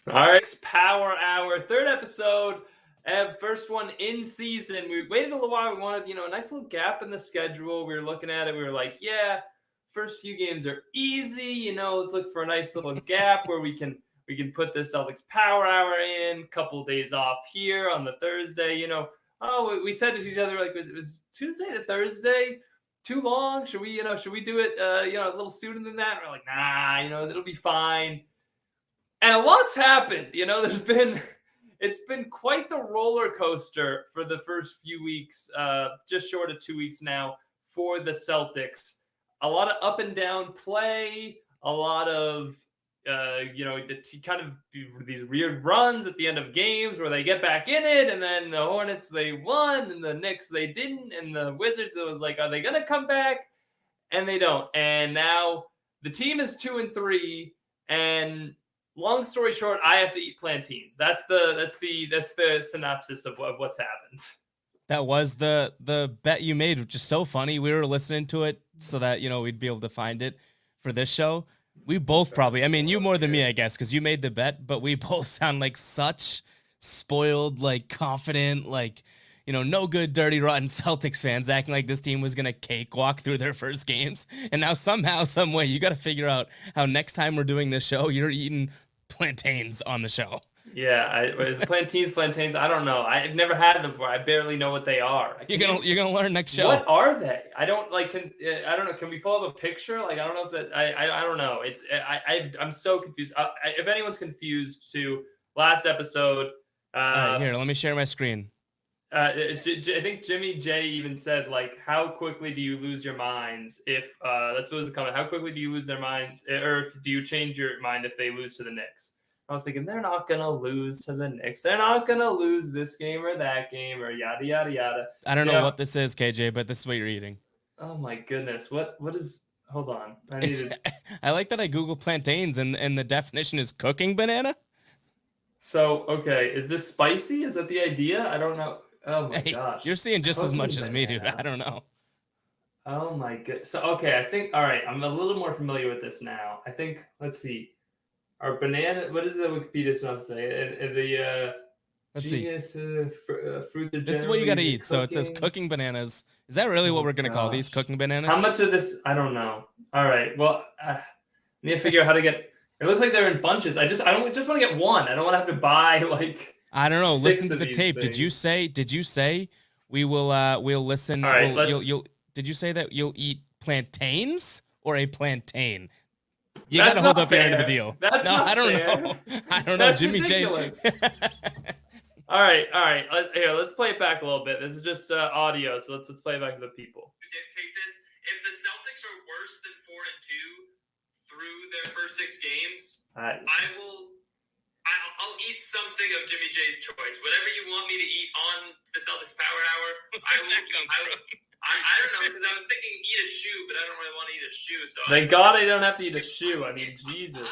All right, Power Hour, third episode, and first one in season. We waited a little while. We wanted, a nice little gap in the schedule. We were looking at it. We were like, yeah, first few games are easy. Let's look for a nice little gap where we can put the Celtics Power Hour in. Couple days off here on the Thursday. We said to each other like, was Tuesday to Thursday too long? Should we do it? A little sooner than that. And we're like, nah. It'll be fine. And a lot's happened. It's been quite the roller coaster for the first few weeks, just short of 2 weeks now for the Celtics. A lot of up and down play, a lot of kind of these weird runs at the end of games where they get back in it, and then the Hornets they won, and the Knicks they didn't, and the Wizards it was like, are they gonna come back? And they don't. And now the team is 2-3, and long story short, I have to eat plantains. That's the synopsis of what's happened. That was the bet you made, which is so funny. We were listening to it so that we'd be able to find it for this show. We both probably, I mean, you more than me, I guess, because you made the bet, but we both sound like such spoiled, like confident, like no good, dirty, rotten Celtics fans acting like this team was gonna cakewalk through their first games. And now somehow, some way, you got to figure out how next time we're doing this show, you're eating plantains on the show. Yeah, is it plantains? I don't know. I've never had them before. I barely know what they are. You're gonna learn next show. What are they? I don't like. I don't know. Can we pull up a picture? Like, I don't know if that. I don't know. I'm so confused. If anyone's confused to last episode, all right, here, let me share my screen. I think Jimmy J even said, like, how quickly do you lose your minds if that's what was the comment. How quickly do you lose their minds, or do you change your mind if they lose to the Knicks? I was thinking they're not gonna lose to the Knicks. They're not gonna lose this game or that game or yada yada yada. I don't know what this is, KJ, but this is what you're eating. Oh my goodness! What is? Hold on. I like that I Google plantains and the definition is cooking banana. So okay, is this spicy? Is that the idea? I don't know. Oh my gosh. You're seeing just as much as me, dude. I don't know. Oh my god. So okay, I think all right, I'm a little more familiar with this now. I think let's see. Our banana, what does the Wikipedia stuff say? Let's genius, see. Fruits are this is what you got to eat. So it says cooking bananas. Is that really what we're going to call these, cooking bananas? How much of this? I don't know. All right. Well, I need to figure out how to get. It looks like they're in bunches. I don't just want to get one. I don't want to have to buy like. I don't know. Listen to the tape. Things. Did you say we will we'll listen? All right, did you say that you'll eat plantains or a plantain? You got to hold up your end of the deal. That's not I don't fair. know. I don't know, Jimmy ridiculous. J. All right. Here, let's play it back a little bit. This is just audio, so let's play it back to the people. Dictate this. If the Celtics are worse than 4-2 through their first 6 games, I'll eat something of Jimmy J's choice. Whatever you want me to eat on the Celtics Power Hour, I will. I don't know, because I was thinking eat a shoe, but I don't really want to eat a shoe. So thank God I don't have to eat a shoe. I mean, Jesus,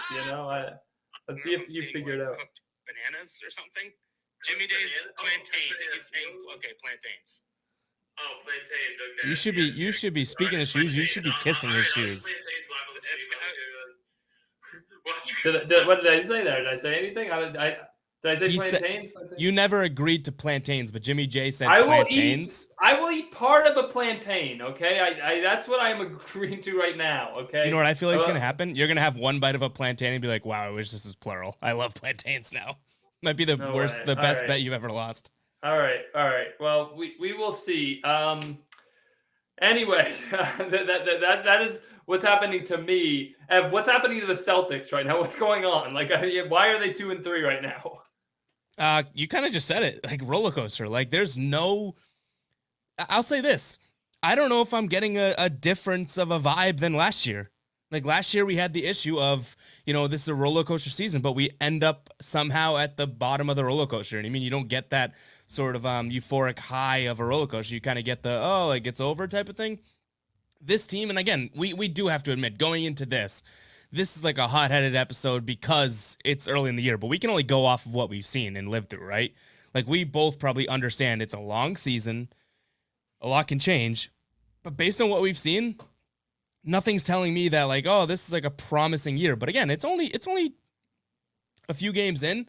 let's see if you figure it out. Cooked bananas or something? Jimmy J's plantains. He's saying, okay, plantains. Oh, plantains, okay. You should be speaking of shoes, you should be kissing his shoes. What did I say there? Did I say anything? Did I say plantains? You never agreed to plantains, but Jimmy J said plantains. I will eat part of a plantain, okay? That's what I'm agreeing to right now, okay? You know what I feel like is going to happen? You're going to have one bite of a plantain and be like, wow, I wish this was plural. I love plantains now. Might be the best bet you've ever lost. All right. Well, we will see. Anyway, that is what's happening to me. Ev, what's happening to the Celtics right now? What's going on? Like, why are they 2-3 right now? You kind of just said it, like roller coaster. Like there's no, I'll say this. I don't know if I'm getting a difference of a vibe than last year. Like last year we had the issue of, this is a roller coaster season, but we end up somehow at the bottom of the roller coaster. And I mean, you don't get that sort of euphoric high of a roller coaster. You kind of get the, like it's over type of thing. This team, and again, we do have to admit, going into this is like a hot-headed episode because it's early in the year, but we can only go off of what we've seen and lived through, right? Like, we both probably understand it's a long season, a lot can change, but based on what we've seen, nothing's telling me that, like, oh, this is like a promising year. But again, it's only a few games in.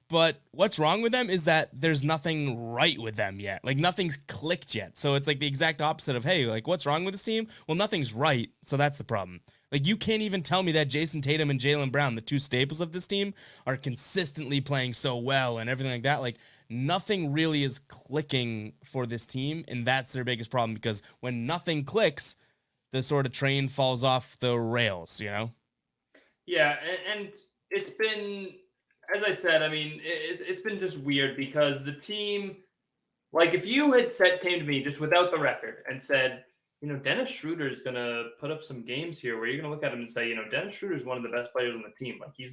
But what's wrong with them is that there's nothing right with them yet. Like, nothing's clicked yet. So it's like the exact opposite of, hey, like, what's wrong with this team? Well, nothing's right. So that's the problem. Like, you can't even tell me that Jason Tatum and Jaylen Brown, the two staples of this team, are consistently playing so well and everything like that. Like, nothing really is clicking for this team. And that's their biggest problem, because when nothing clicks, the sort of train falls off the rails, you know? Yeah. And it's been, as I said, I mean, it's been just weird because the team, like, if you had came to me just without the record and said, Dennis Schroeder is going to put up some games here where you're going to look at him and say, Dennis Schroeder is one of the best players on the team. Like, he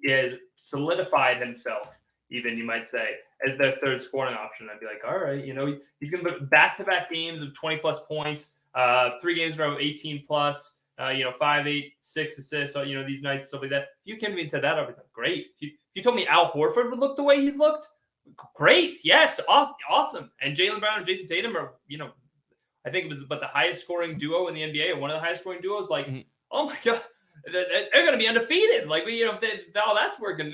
has solidified himself, even, you might say, as their third scoring option. I'd be like, all right, he's going to put back-to-back games of 20-plus points, 3 games in a row, 18-plus. 5, 8, 6 assists, these nights, stuff like that. If you came to me and said that, I'd be like, great. If you told me Al Horford would look the way he's looked, great. Yes, awesome. And Jaylen Brown and Jason Tatum are, I think it was the highest scoring duo in the NBA, or one of the highest scoring duos. Like, oh my God, they're going to be undefeated. Like, if all that's working,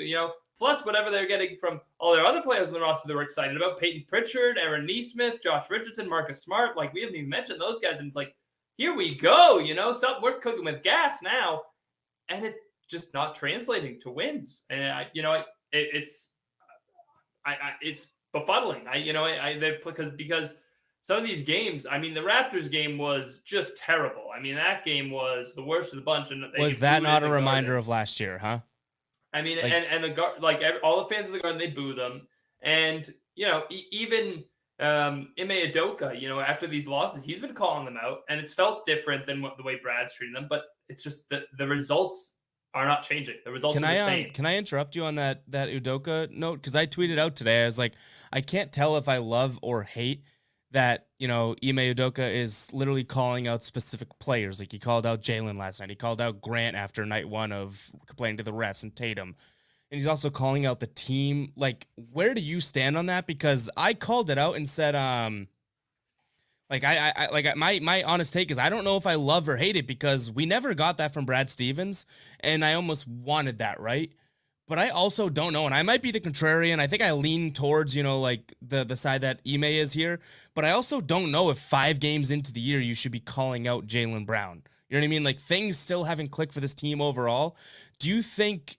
plus whatever they're getting from all their other players on the roster that we're excited about, Peyton Pritchard, Aaron Nesmith, Josh Richardson, Marcus Smart. Like, we haven't even mentioned those guys. And it's like, here we go, so we're cooking with gas now, and it's just not translating to wins. And it's befuddling. Because some of these games, I mean, the Raptors game was just terrible. I mean, that game was the worst of the bunch. And was that not a reminder of last year, huh? I mean, and the guard, like, all the fans of the Garden, they boo them, and even. Ime Udoka, after these losses, he's been calling them out, and it's felt different than the way Brad's treating them. But it's just that the results are not changing. The results are the same. Can I interrupt you on that Udoka note? Because I tweeted out today, I was like, I can't tell if I love or hate that, Ime Udoka is literally calling out specific players. Like, he called out Jaylen last night. He called out Grant after night one of complaining to the refs, and Tatum. And he's also calling out the team. Like, where do you stand on that? Because I called it out and said, my honest take is I don't know if I love or hate it, because we never got that from Brad Stevens, and I almost wanted that, right? But I also don't know, and I might be the contrarian. I think I lean towards, the side that Ime is here, but I also don't know if 5 games into the year you should be calling out Jaylen Brown. You know what I mean? Like, things still haven't clicked for this team overall. Do you think...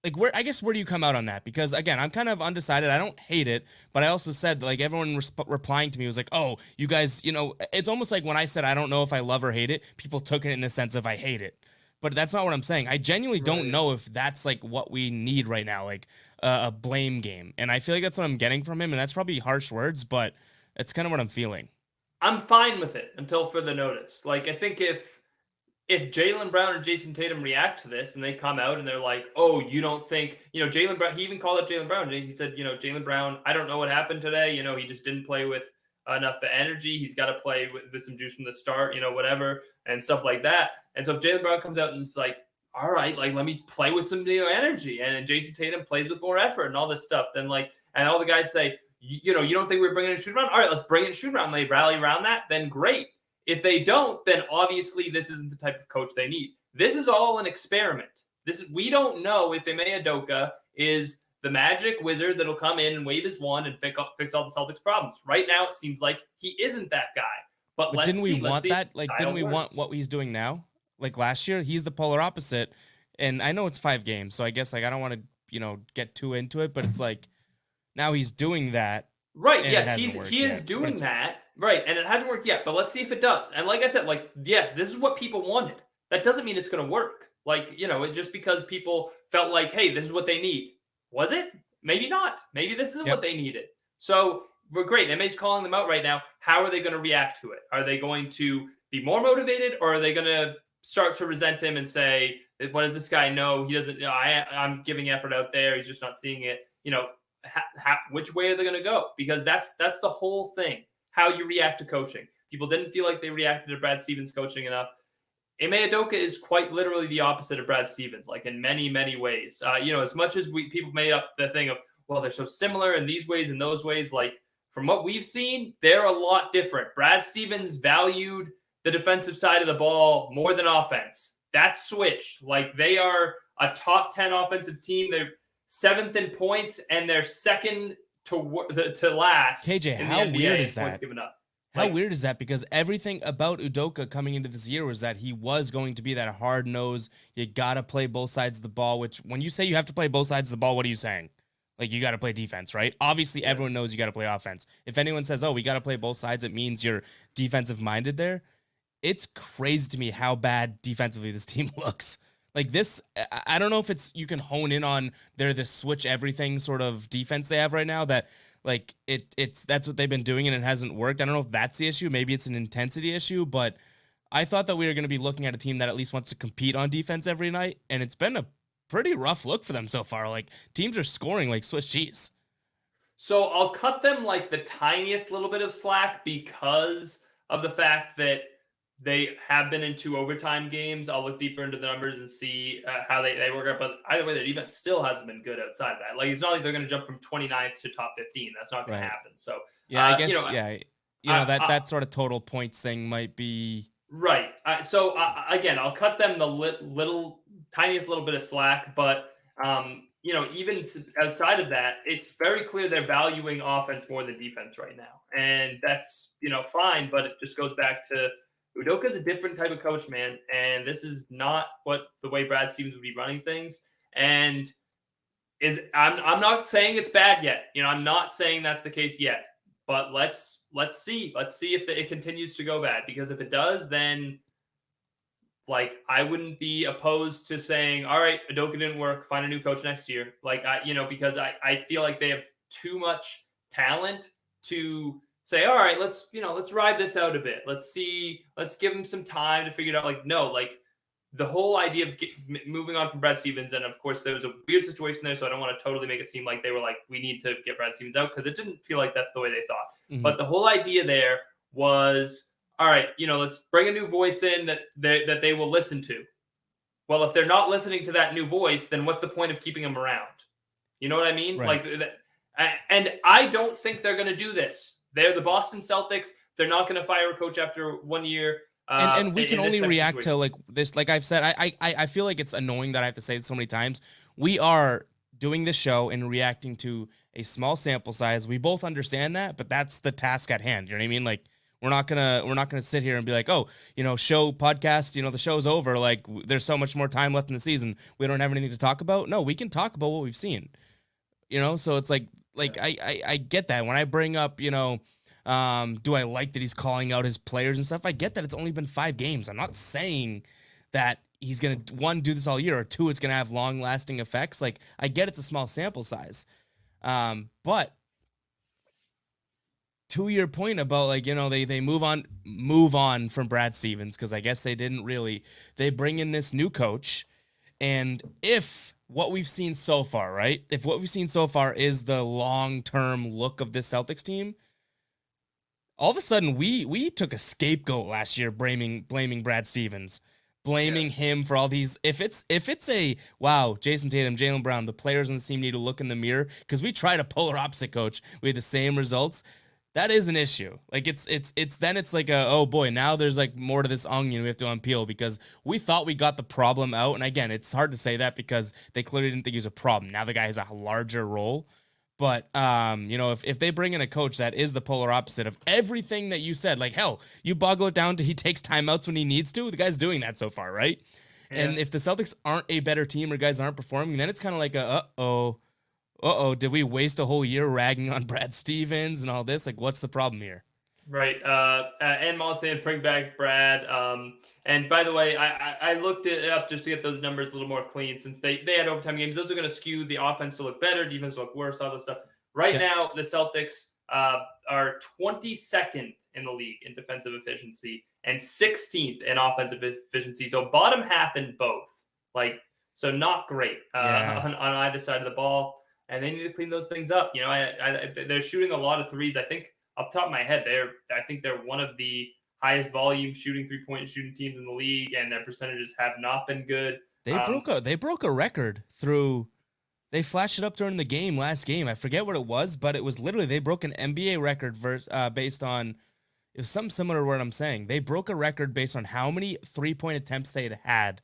Like, where do you come out on that? Because, again, I'm kind of undecided. I don't hate it, but I also said, like, everyone replying to me was like, oh, you guys, it's almost like when I said I don't know if I love or hate it, people took it in the sense of I hate it. But that's not what I'm saying. I genuinely don't know if that's, like, what we need right now, like a blame game. And I feel like that's what I'm getting from him, and that's probably harsh words, but it's kind of what I'm feeling. I'm fine with it until further notice. Like, I think if Jaylen Brown and Jason Tatum react to this and they come out and they're like, oh, you don't think, Jaylen Brown, he even called out Jaylen Brown. He said, Jaylen Brown, I don't know what happened today. He just didn't play with enough energy. He's got to play with some juice from the start, whatever, and stuff like that. And so if Jaylen Brown comes out and it's like, all right, like, let me play with some energy, and Jason Tatum plays with more effort and all this stuff, then, like, and all the guys say, you don't think we're bringing in a shoot around? All right, let's bring in a shoot around. They rally around that, then great. If they don't, then obviously this isn't the type of coach they need. This is all an experiment. We don't know if Ime Udoka is the magic wizard that'll come in and wave his wand and fix all the Celtics' problems. Right now, it seems like he isn't that guy. But didn't we want that? Like, didn't we want what he's doing now? Like, last year, he's the polar opposite. And I know it's 5 games, so I guess, like, I don't want to, get too into it. But it's like, now he's doing that. Right. Yes, he is doing that. Right, and it hasn't worked yet, but let's see if it does. And like I said, like, yes, this is what people wanted. That doesn't mean it's going to work. Like, just because people felt like, hey, this is what they need. Was it? Maybe not. Maybe this isn't what they needed. So we're great. MA's calling them out right now. How are they going to react to it? Are they going to be more motivated, or are they going to start to resent him and say, what does this guy know? He doesn't, I'm giving effort out there. He's just not seeing it. Which way are they going to go? Because that's the whole thing. How you react to coaching. People didn't feel like they reacted to Brad Stevens coaching enough. Ime Udoka is quite literally the opposite of Brad Stevens, like, in many, many ways. As much as people made up the thing of, well, they're so similar in these ways and those ways, like, from what we've seen, they're a lot different. Brad Stevens valued the defensive side of the ball more than offense. That's switched. Like, they are a top 10 offensive team. They're 7th in points, and they're second to last. KJ, in how the NBA weird in is points that? given up. How weird is that? Because everything about Udoka coming into this year was that he was going to be that hard nose. You got to play both sides of the ball, which when you say you have to play both sides of the ball, what are you saying? Like, you got to play defense, right? Obviously, everyone knows you got to play offense. If anyone says, oh, we got to play both sides, it means you're defensive minded there. It's crazy to me how bad defensively this team looks. Like this, I don't know if it's, you can hone in on this switch everything sort of defense they have right now that, like that's what they've been doing and it hasn't worked. I don't know if that's the issue. Maybe it's an intensity issue, but I thought that we were going to be looking at a team that at least wants to compete on defense every night, and it's been a pretty rough look for them so far. Like, teams are scoring like Swiss cheese. So I'll cut them like the tiniest little bit of slack because of the fact that they have been in 2 overtime games. I'll look deeper into the numbers and see how they work out. But either way, their defense still hasn't been good outside of that. Like, it's not like they're going to jump from 29th to top 15. That's not going to happen. So yeah, I guess that sort of total points thing might be right. So again, I'll cut them the tiniest little bit of slack, but even outside of that, it's very clear they're valuing offense more than defense right now, and that's fine. But it just goes back to Udoka's a different type of coach, man, and this is not the way Brad Stevens would be running things. And I'm not saying it's bad yet. I'm not saying that's the case yet. But let's see if it continues to go bad, because if it does, then I wouldn't be opposed to saying, all right, Udoka didn't work, find a new coach next year. Because I feel like they have too much talent to say, all right, let's ride this out a bit. Let's give them some time to figure it out. The whole idea of moving on from Brad Stevens, and of course there was a weird situation there, so I don't want to totally make it seem like they were like, we need to get Brad Stevens out, because it didn't feel like that's the way they thought. Mm-hmm. But the whole idea there was, all right, let's bring a new voice in that they will listen to. Well, if they're not listening to that new voice, then what's the point of keeping them around? You know what I mean? Right. And I don't think they're going to do this. They're the Boston Celtics. They're not going to fire a coach after 1 year. And we can only react to like this. Like I've said, I feel like it's annoying that I have to say it so many times. We are doing this show and reacting to a small sample size. We both understand that, but that's the task at hand. You know what I mean? Like, we're not gonna sit here and be like, oh, show podcast, the show's over. Like, there's so much more time left in the season. We don't have anything to talk about. No, we can talk about what we've seen. So it's like I get that when I bring up, do I like that he's calling out his players and stuff? I get that it's only been 5 games. I'm not saying that he's going to, 1, do this all year, or 2, it's going to have long-lasting effects. Like, I get it's a small sample size. But to your point about, like, they move on from Brad Stevens, because I guess they didn't really. They bring in this new coach, and if what we've seen so far, right? If what we've seen so far is the long-term look of this Celtics team, all of a sudden, we took a scapegoat last year, blaming Brad Stevens, blaming him for all these. If it's a wow, Jason Tatum, Jaylen Brown, the players on the team need to look in the mirror, because we tried a polar opposite coach, we had the same results. That is an issue. Like, it's like oh boy, now there's like more to this onion we have to unpeel, because we thought we got the problem out. And again, it's hard to say that because they clearly didn't think he was a problem. Now the guy has a larger role. But, if they bring in a coach that is the polar opposite of everything that you said, like, hell, you boggle it down to he takes timeouts when he needs to. The guy's doing that so far, right? Yeah. And if the Celtics aren't a better team or guys aren't performing, then it's kind of like did we waste a whole year ragging on Brad Stevens and all this? Like, what's the problem here? Right. And Moss saying bring back Brad. And by the way, I looked it up just to get those numbers a little more clean, since they had overtime games. Those are going to skew the offense to look better, defense to look worse, all this stuff. Right now, the Celtics are 22nd in the league in defensive efficiency and 16th in offensive efficiency. So bottom half in both. So not great on either side of the ball. And they need to clean those things up. They're shooting a lot of threes. I think off the top of my head, I think they're one of the highest volume shooting 3-point shooting teams in the league, and their percentages have not been good. They broke a record through. They flashed it up during the last game. I forget what it was, but it was literally they broke an NBA record based on. It was something similar to what I'm saying. They broke a record based on how many 3-point attempts they had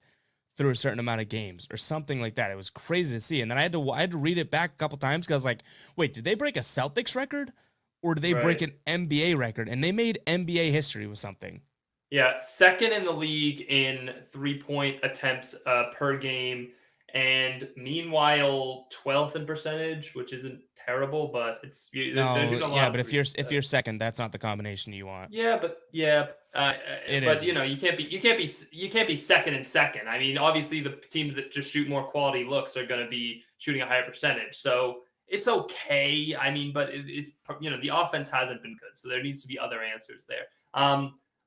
through a certain amount of games or something like that. It was crazy to see. And then I had to read it back a couple times because I was like, wait, did they break a Celtics record or did they break an NBA record? And they made NBA history with something. Yeah, second in the league in 3-point attempts per game. And meanwhile, 12th in percentage, which isn't terrible, but it's but if you're second, that's not the combination you want. But you know, you can't be second and second. I mean, obviously the teams that just shoot more quality looks are going to be shooting a higher percentage, so it's okay. I mean, but it's you know, the offense hasn't been good, so there needs to be other answers there.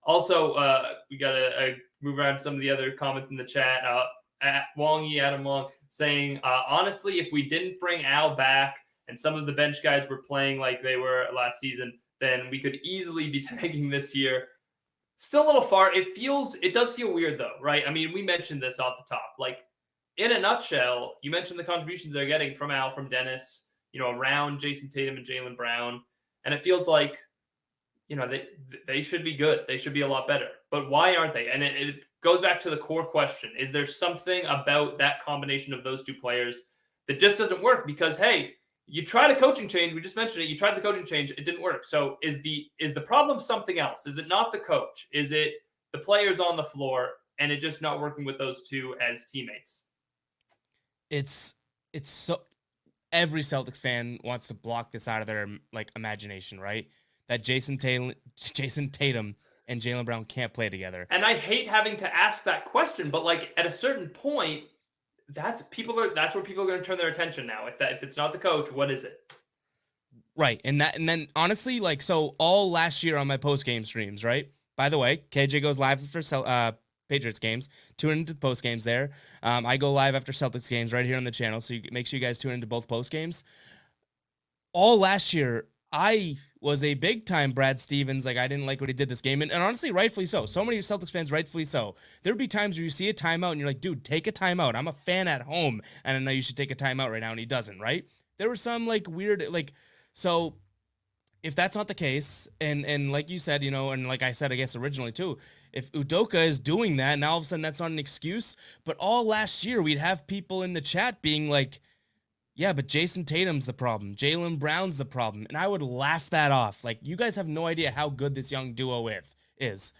Also, we got to move around to some of the other comments in the chat. Adam Wong saying, honestly, if we didn't bring Al back and some of the bench guys were playing like they were last season, then we could easily be tanking this year. Still a little far. It does feel weird though, right? I mean, we mentioned this off the top. Like, in a nutshell, you mentioned the contributions they're getting from Al, from Dennis, you know, around Jason Tatum and Jaylen Brown. And it feels like, you know, they should be good. They should be a lot better. But why aren't they? And it goes back to the core question. Is there something about that combination of those two players that just doesn't work? Because, hey, you tried a coaching change. We just mentioned it. You tried the coaching change. It didn't work. So is the problem something else? Is it not the coach? Is it the players on the floor and it just not working with those two as teammates? It's so every Celtics fan wants to block this out of their like imagination, right? That Jason Tatum and Jaylen Brown can't play together. And I hate having to ask that question, but like at a certain point, that's where people are going to turn their attention now. If it's not the coach, what is it? Right. And then honestly, like, so all last year on my post game streams, right? By the way, KJ goes live for Patriots games. Tune into the post games there. I go live after Celtics games right here on the channel. So make sure you guys tune into both post games. All last year, I was a big time Brad Stevens. Like, I didn't like what he did this game. And honestly, rightfully so. So many Celtics fans, rightfully so. There'd be times where you see a timeout and you're like, dude, take a timeout. I'm a fan at home and I know you should take a timeout right now. And he doesn't, right? There were some like weird, like, so if that's not the case, and like you said, you know, and like I said, I guess originally too, if Udoka is doing that, now all of a sudden that's not an excuse. But all last year, we'd have people in the chat being like, yeah, but Jason Tatum's the problem. Jaylen Brown's the problem. And I would laugh that off. Like, you guys have no idea how good this young duo is.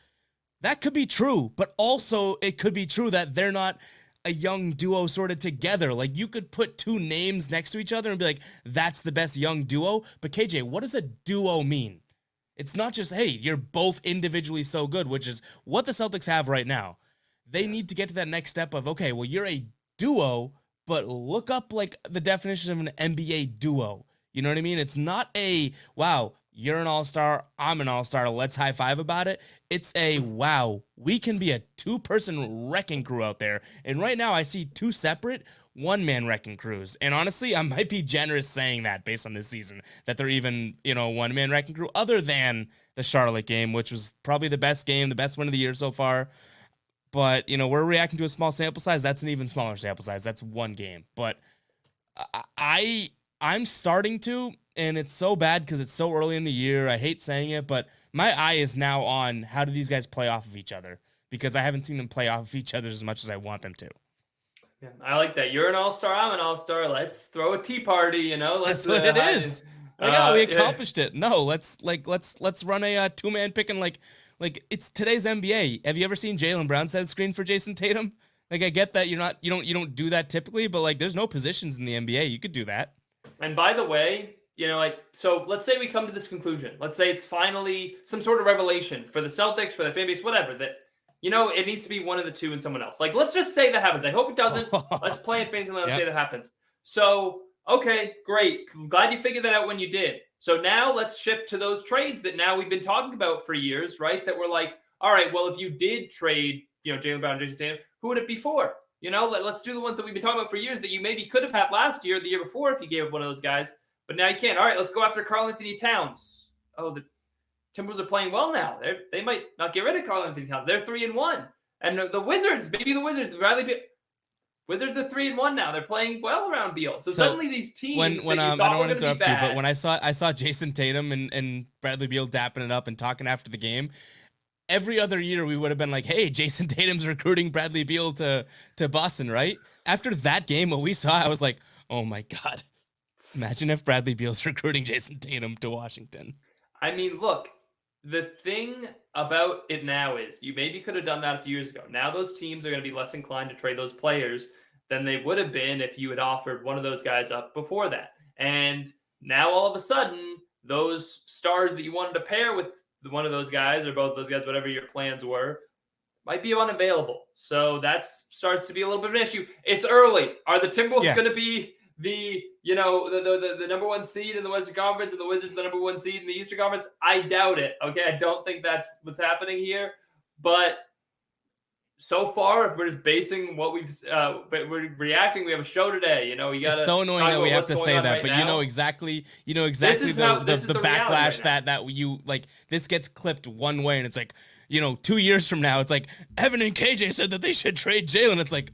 That could be true, but also it could be true that they're not a young duo sort of together. Like, you could put two names next to each other and be like, that's the best young duo. But KJ, what does a duo mean? It's not just, hey, you're both individually so good, which is what the Celtics have right now. They need to get to that next step of, okay, well, you're a duo, but look up like the definition of an NBA duo. You know what I mean? It's not a, wow, you're an all-star, I'm an all-star, let's high five about it. It's a, wow, we can be a two-person wrecking crew out there. And right now I see two separate one-man wrecking crews. And honestly, I might be generous saying that based on this season, that they're even, you know, one-man wrecking crew, other than the Charlotte game, which was probably the best game, the best win of the year so far. But, you know, we're reacting to a small sample size. That's an even smaller sample size. That's one game. But I'm starting to, and it's so bad because it's so early in the year. I hate saying it, but my eye is now on how do these guys play off of each other, because I haven't seen them play off of each other as much as I want them to. Yeah, I like that. You're an all-star. I'm an all-star. Let's throw a tea party, you know? That's what it is. Like, oh, we accomplished it. No, let's run a two-man pick and like it's today's NBA. Have you ever seen Jaylen Brown set a screen for Jason Tatum? Like, I get that you don't do that typically, but like there's no positions in the NBA. You could do that. And by the way, you know, like, so let's say we come to this conclusion. Let's say it's finally some sort of revelation for the Celtics, for the fan base, whatever, that, you know, it needs to be one of the two and someone else. Like, let's just say that happens. I hope it doesn't. Let's play it fancy and let's say that happens. So, okay, great. Glad you figured that out when you did. So now let's shift to those trades that now we've been talking about for years, right? That we're like, all right, well, if you did trade, you know, Jaylen Brown, Jason Tatum, who would it be for? You know, let's do the ones that we've been talking about for years that you maybe could have had last year, the year before, if you gave up one of those guys, but now you can't. All right, let's go after Karl-Anthony Towns. Oh, the Timberwolves are playing well now. They might not get rid of Karl-Anthony Towns. They're 3-1. And the Wizards, maybe the Wizards, Wizards are 3-1 now. They're playing well around Beal. So suddenly these teams when I don't want to interrupt you, but when I saw Jason Tatum and Bradley Beal dapping it up and talking after the game, every other year we would have been like, hey, Jason Tatum's recruiting Bradley Beal to Boston, right? After that game, what we saw, I was like, oh my God. Imagine if Bradley Beal's recruiting Jason Tatum to Washington. I mean, look, the thing about it now is you maybe could have done that a few years ago. Now those teams are going to be less inclined to trade those players than they would have been if you had offered one of those guys up before that. And now all of a sudden, those stars that you wanted to pair with one of those guys or both those guys, whatever your plans were, might be unavailable. So that starts to be a little bit of an issue. It's early. Are the Timberwolves going to be the number one seed in the Western Conference and the Wizards the number one seed in the Eastern Conference? I doubt it. Okay, I don't think that's what's happening here. But so far, if we're just basing what but we're reacting. We have a show today. You know, we got. It's so annoying that we have to say that, but you know exactly the backlash right that you like. This gets clipped one way, and it's like, 2 years from now, it's like Evan and KJ said that they should trade Jalen. It's like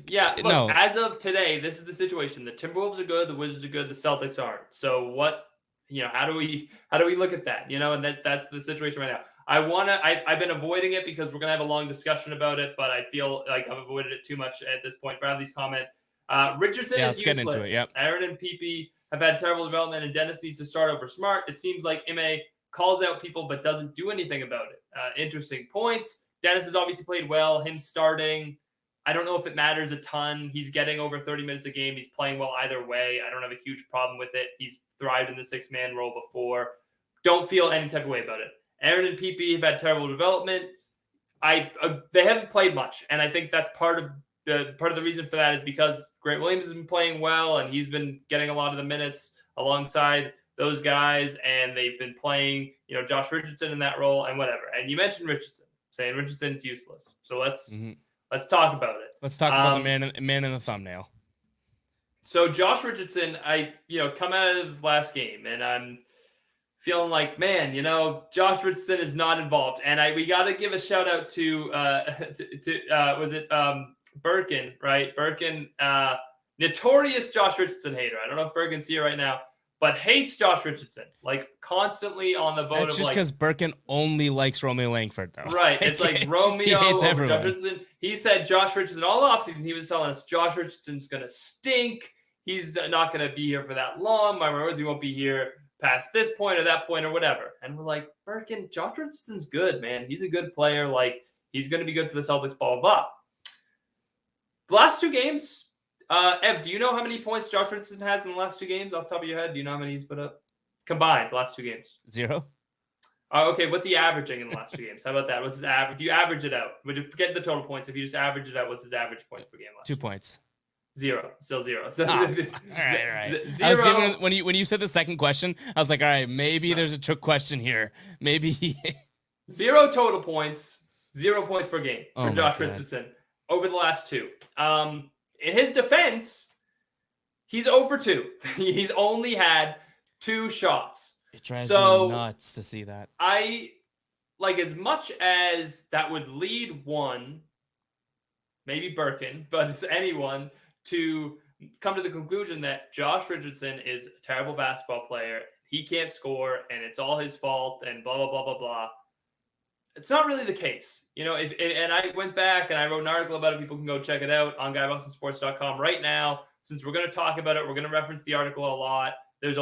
yeah. Look, no. As of today, this is the situation. The Timberwolves are good. The Wizards are good. The Celtics aren't. So what? How do we look at that? And that's the situation right now. I've been avoiding it because we're going to have a long discussion about it, but I feel like I've avoided it too much at this point. Bradley's comment. Richardson is useless. Get into it. Yep. Aaron and PP have had terrible development, and Dennis needs to start over Smart. It seems like Ime calls out people but doesn't do anything about it. Interesting points. Dennis has obviously played well. Him starting, I don't know if it matters a ton. He's getting over 30 minutes a game. He's playing well either way. I don't have a huge problem with it. He's thrived in the six-man role before. Don't feel any type of way about it. Aaron and PP have had terrible development. They haven't played much, and I think that's part of the reason for that is because Grant Williams has been playing well, and he's been getting a lot of the minutes alongside those guys, and they've been playing, Josh Richardson in that role and whatever. And you mentioned Richardson, saying Richardson's useless. So let's talk about it. Let's talk about the man in the thumbnail. So Josh Richardson, come out of last game, and I'm feeling like, man, Josh Richardson is not involved. And we got to give a shout out to Birkin, right? Birkin, notorious Josh Richardson hater. I don't know if Birkin's here right now, but hates Josh Richardson, like constantly on the boat. That's just because Birkin only likes Romeo Langford, though. Right. It's like Romeo over Josh Richardson. He said Josh Richardson all offseason. He was telling us Josh Richardson's going to stink. He's not going to be here for that long. My words, he won't be here past this point or that point or whatever. And we're like, Birkin, Josh Richardson's good, man. He's a good player. Like, he's going to be good for the Celtics, blah, blah, blah. The last two games, Ev, do you know how many points Josh Richardson has in the last two games off the top of your head? Do you know how many he's put up? Combined, the last two games. 0. Okay, what's he averaging in the last two games? How about that? What's his average? If you average it out, forget the total points. If you just average it out, what's his average points per game last 2 points. 0. Still 0. So, all right. 0. I was giving, when you said the second question, I was like, all right, maybe there's a trick question here. Maybe 0 total points, 0 points per game for Josh Richardson over the last two. In his defense, he's 0 for 2. He's only had 2 shots. It drives me nuts to see that. I like, as much as that would lead one, maybe Birkin, but it's anyone to come to the conclusion that Josh Richardson is a terrible basketball player. He can't score, and it's all his fault, and blah, blah, blah, blah, blah. It's not really the case. And I went back and I wrote an article about it. People can go check it out on GuyBostonSports.com right now. Since we're going to talk about it, we're going to reference the article a lot. There's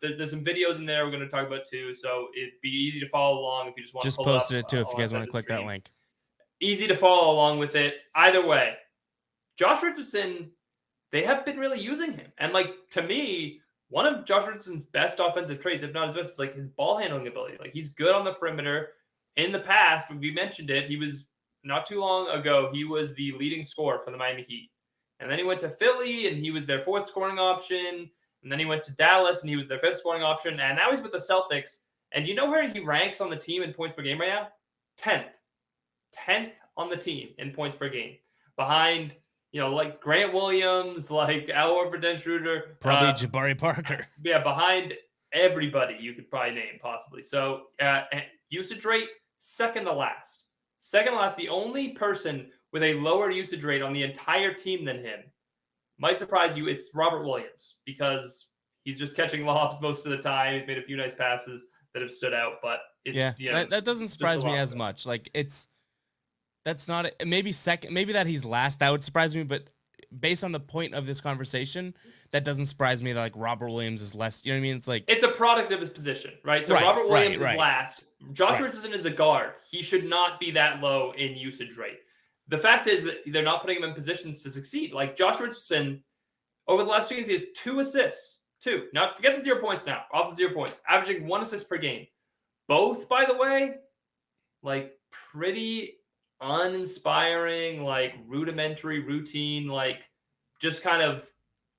there's some videos in there we're going to talk about too. So it'd be easy to follow along if you just want to pull post up, it too if you guys want to click that link. Easy to follow along with it. Either way, Josh Richardson, they have been really using him. And to me, one of Josh Richardson's best offensive traits, if not his best, is his ball handling ability. He's good on the perimeter. In the past, when we mentioned it, he was not too long ago, he was the leading scorer for the Miami Heat. And then he went to Philly and he was their 4th scoring option. And then he went to Dallas and he was their 5th scoring option. And now he's with the Celtics. And you know where he ranks on the team in points per game right now? 10th. 10th on the team in points per game. Behind, Grant Williams, Al Horford, Dennis Schroeder. Probably Jabari Parker. Yeah, behind everybody you could probably name, possibly. So usage rate, second to last. The only person with a lower usage rate on the entire team than him, might surprise you, it's Robert Williams, because he's just catching lobs most of the time. He's made a few nice passes. that have stood out, but it's, that doesn't surprise me as much. Like that's not maybe second, maybe that he's last, that would surprise me, but based on the point of this conversation, that doesn't surprise me that like Robert Williams is less, you know what I mean? It's like it's a product of his position, right? So Robert Williams is last. Josh Richardson is a guard. He should not be that low in usage rate. The fact is that they're not putting him in positions to succeed. Like Josh Richardson, over the last 2 games, he has 2 assists. 2. Now, forget the 0 points now. Off the 0 points. Averaging 1 assist per game. Both, by the way, like pretty uninspiring, like rudimentary routine, like just kind of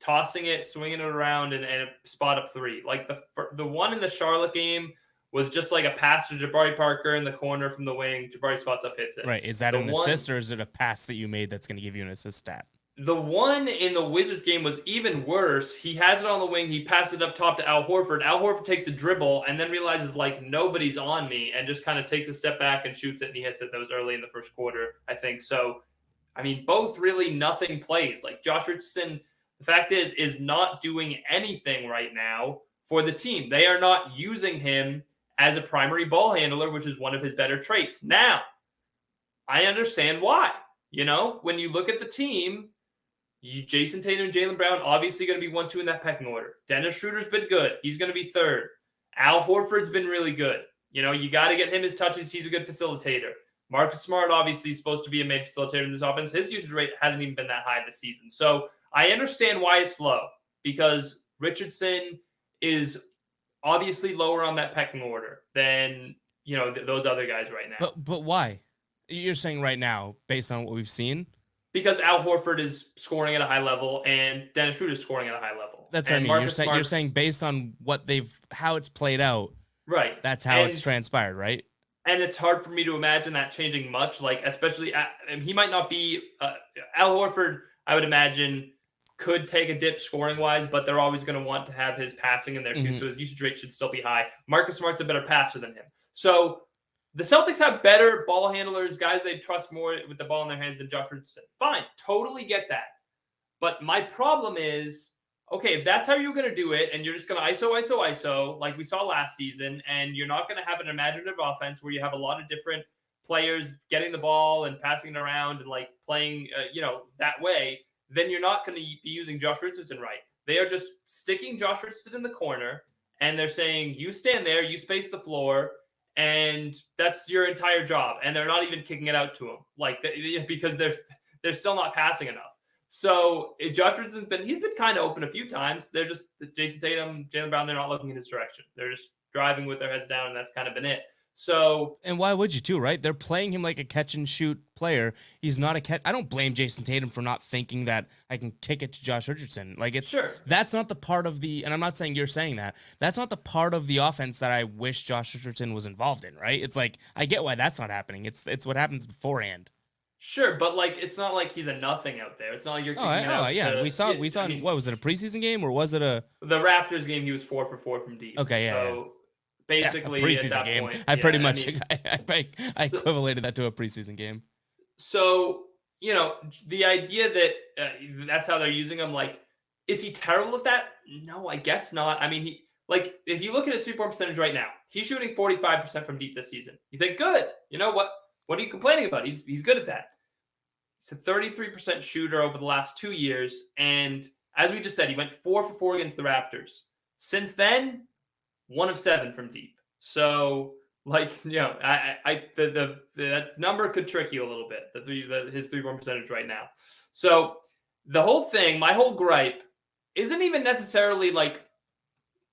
tossing it, swinging it around, and spot up 3. Like the one in the Charlotte game was just like a pass to Jabari Parker in the corner from the wing. Jabari spots up, hits it. Right. Is that an assist or is it a pass that you made that's going to give you an assist stat? The one in the Wizards game was even worse. He has it on the wing. He passes it up top to Al Horford. Al Horford takes a dribble and then realizes, like, nobody's on me, and just kind of takes a step back and shoots it, and he hits it. That was early in the first quarter, I think. So, I mean, both really nothing plays. Like, Josh Richardson, the fact is not doing anything right now for the team. They are not using him as a primary ball handler, which is one of his better traits. Now, I understand why. You know, when you look at the team, Jason Tatum and Jaylen Brown obviously going to be 1-2 in that pecking order. Dennis Schroeder's been good. He's going to be 3rd. Al Horford's been really good. You know, you got to get him his touches. He's a good facilitator. Marcus Smart obviously is supposed to be a main facilitator in this offense. His usage rate hasn't even been that high this season. So I understand why it's low, because Richardson is obviously lower on that pecking order than, you know, those other guys right now. But why? You're saying right now, based on what we've seen? Because Al Horford is scoring at a high level and Dennis Schroeder is scoring at a high level. That's what I mean. You're saying based on how it's played out, right? That's how it's transpired, right? And it's hard for me to imagine that changing much. Like, especially, he might not be Al Horford. I would imagine could take a dip scoring wise, but they're always going to want to have his passing in there too. So his usage rate should still be high. Marcus Smart's a better passer than him. So the Celtics have better ball handlers, guys they trust more with the ball in their hands than Josh Richardson. Fine, totally get that. But my problem is, okay, if that's how you're going to do it, and you're just going to ISO, like we saw last season, and you're not going to have an imaginative offense where you have a lot of different players getting the ball and passing it around and like playing, that way, then you're not going to be using Josh Richardson right. They are just sticking Josh Richardson in the corner, and they're saying, you stand there, you space the floor, and that's your entire job. And they're not even kicking it out to him, because they're still not passing enough. So Josh Richardson's been kind of open a few times. They're just Jason Tatum, Jaylen Brown. They're not looking in his direction. They're just driving with their heads down, and that's kind of been it. So, and why would you too, right? They're playing him like a catch and shoot player. He's not a catch. I don't blame Jason Tatum for not thinking that I can kick it to Josh Richardson. Like that's not the part of the, and I'm not saying you're saying that. That's not the part of the offense that I wish Josh Richardson was involved in, right? It's like, I get why that's not happening. It's what happens beforehand. Sure, but like it's not like he's a nothing out there. It's not like you're kicking it out. Yeah, we saw. I mean, what was it, a preseason game or was it the Raptors game? He was 4 for 4 from deep. Okay, yeah. So basically, a preseason at that game. Point, I pretty much I equivalated that to a preseason game. So the idea that that's how they're using him. Like, is he terrible at that? No, I guess not. I mean, if you look at his 3-point percentage right now, he's shooting 45% from deep this season. You think, good. You know what? What are you complaining about? He's good at that. He's a 33% shooter over the last 2 years. And as we just said, he went 4 for 4 against the Raptors. Since then, 1 of 7 from deep. So, that number could trick you a little bit, his 3-point percentage right now. So the whole thing, my whole gripe, isn't even necessarily like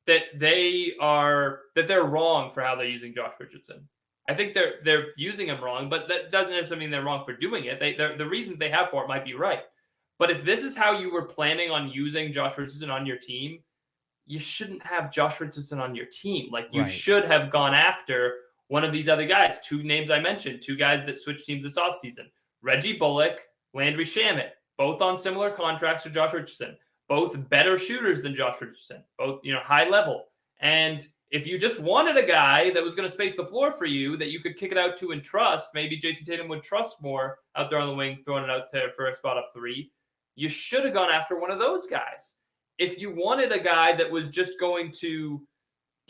that they're wrong for how they're using Josh Richardson. I think they're using him wrong, but that doesn't necessarily mean they're wrong for doing it. The reasons they have for it might be right. But if this is how you were planning on using Josh Richardson on your team, you shouldn't have Josh Richardson on your team. Like, you should have gone after one of these other guys. 2 names I mentioned, 2 guys that switched teams this offseason. Reggie Bullock, Landry Shamet, both on similar contracts to Josh Richardson. Both better shooters than Josh Richardson. Both, high level. And if you just wanted a guy that was going to space the floor for you, that you could kick it out to and trust, maybe Jason Tatum would trust more out there on the wing, throwing it out there for a spot up 3. You should have gone after one of those guys. If you wanted a guy that was just going to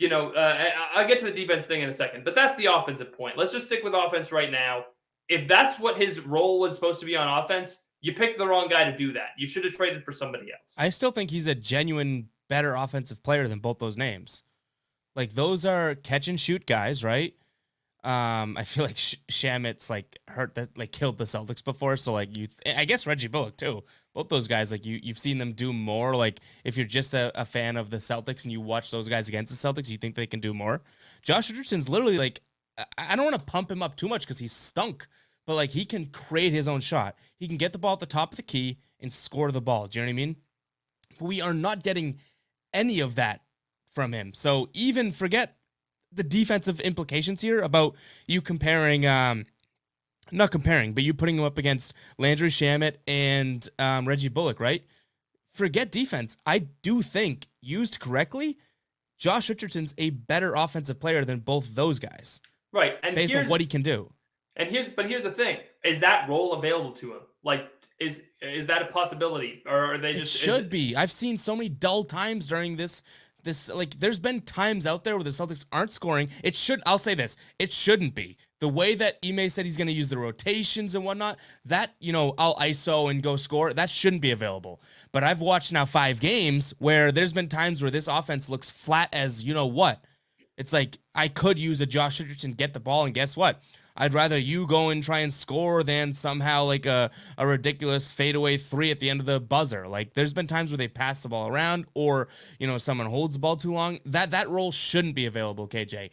I'll get to the defense thing in a second, but that's the offensive point. Let's just stick with offense right now. If that's what his role was supposed to be on offense, you picked the wrong guy to do that. You should have traded for somebody else. I still think he's a genuine better offensive player than both those names. Like, those are catch and shoot guys, right? I feel like Shamit's like hurt that, like, killed the Celtics before. So like I guess Reggie Bullock too. Both those guys, like you've seen them do more. Like, if you're just a fan of the Celtics and you watch those guys against the Celtics, you think they can do more. Josh Richardson's literally like, I don't want to pump him up too much because he's stunk, but like he can create his own shot. He can get the ball at the top of the key and score the ball. Do you know what I mean? But we are not getting any of that from him. So even forget the defensive implications here about you comparing, not comparing, but you putting him up against Landry Shamet and Reggie Bullock, right? Forget defense. I do think, used correctly, Josh Richardson's a better offensive player than both those guys. Right. And based on what he can do. And here's the thing. Is that role available to him? Like, is that a possibility? Or are they just... It should be. I've seen so many dull times during this, like, there's been times out there where the Celtics aren't scoring. I'll say this, it shouldn't be. The way that Ime said he's going to use the rotations and whatnot, that, I'll ISO and go score, that shouldn't be available. But I've watched now 5 games where there's been times where this offense looks flat as what. It's like, I could use a Josh Richardson, get the ball, and guess what? I'd rather you go and try and score than somehow like a ridiculous fadeaway 3 at the end of the buzzer. Like, there's been times where they pass the ball around or, someone holds the ball too long. That role shouldn't be available, KJ.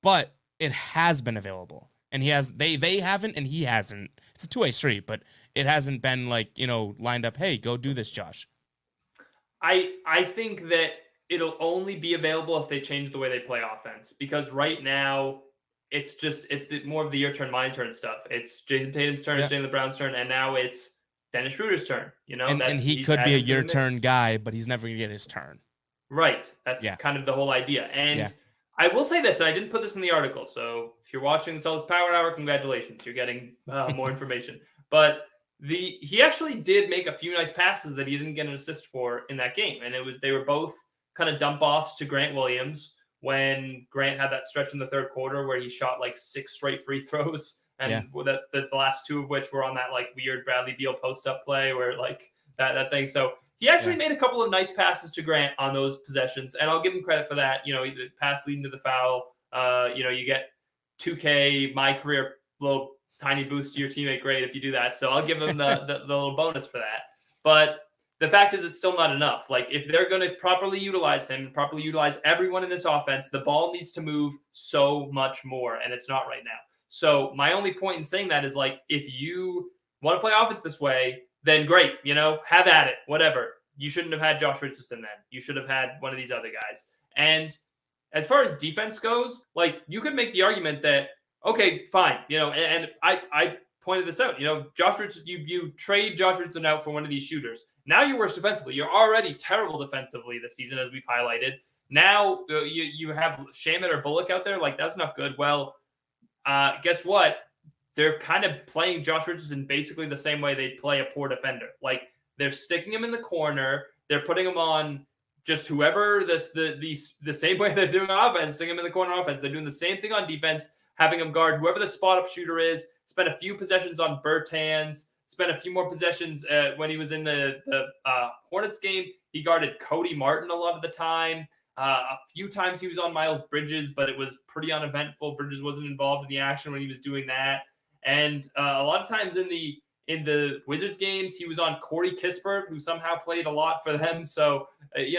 But it has been available. And they haven't and he hasn't. It's a two-way street, but it hasn't been like, lined up, hey, go do this, Josh. I think that it'll only be available if they change the way they play offense. Because right now, it's more of the your turn, my turn stuff. It's Jason Tatum's turn, it's Jaylen Brown's turn, and now it's Dennis Schroeder's turn. And he could be a your turn guy, but he's never going to get his turn. Right. That's kind of the whole idea. And I will say this, and I didn't put this in the article, so if you're watching the Celtics Power Hour, congratulations. You're getting more information. But he actually did make a few nice passes that he didn't get an assist for in that game. And they were both kind of dump offs to Grant Williams when Grant had that stretch in the third quarter where he shot like 6 straight free throws. And the last 2 of which were on that like weird Bradley Beal post-up play where like that thing. So he actually made a couple of nice passes to Grant on those possessions. And I'll give him credit for that. The pass leading to the foul, you get 2K, my career, little tiny boost to your teammate. Great if you do that. So I'll give him the little bonus for that. But the fact is, it's still not enough. Like, if they're going to properly utilize him, properly utilize everyone in this offense, the ball needs to move so much more, and it's not right now. So my only point in saying that is, like, if you want to play offense this way, then great, have at it, whatever. You shouldn't have had Josh Richardson then. You should have had one of these other guys. And as far as defense goes, like, you could make the argument that, okay, fine, and I pointed this out, Josh Richardson, you trade Josh Richardson out for one of these shooters. Now you're worse defensively. You're already terrible defensively this season, as we've highlighted. Now you have Shamet or Bullock out there. Like, that's not good. Well, guess what? They're kind of playing Josh Richardson basically the same way they play a poor defender. Like, they're sticking him in the corner. They're putting him on just whoever the same way they're doing on offense, sticking him in the corner on offense. They're doing the same thing on defense, having him guard whoever the spot-up shooter is, spend a few possessions on Bertans, spent a few more possessions when he was in the Hornets game. He guarded Cody Martin a lot of the time. A few times he was on Miles Bridges, but it was pretty uneventful. Bridges wasn't involved in the action when he was doing that. And a lot of times in the Wizards games, he was on Corey Kispert, who somehow played a lot for them. So, he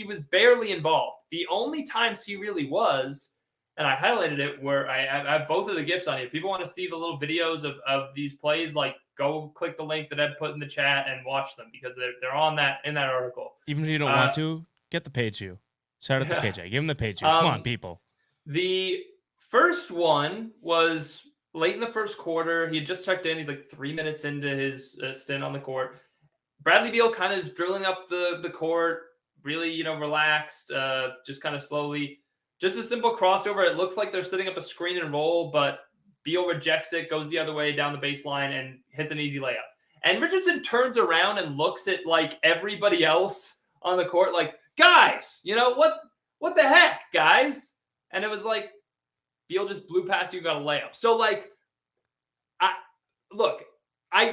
was barely involved. The only times he really was, and I highlighted it where I have both of the GIFs on here. People want to see the little videos of these plays, like, go click the link that Ed put in the chat and watch them because they're on that in that article. Even if you don't want to, get the page view. Shout out to KJ. Give him the page view. Come on, people. The first one was late in the first quarter. He had just checked in. He's like 3 minutes into his stint on the court. Bradley Beal kind of drilling up the court, really, relaxed, just kind of slowly. Just a simple crossover. It looks like they're setting up a screen and roll, but Beal rejects it, goes the other way down the baseline, and hits an easy layup. And Richardson turns around and looks at, like, everybody else on the court, like, guys, what the heck, guys? And it was like, Beal just blew past you, got a layup. So like,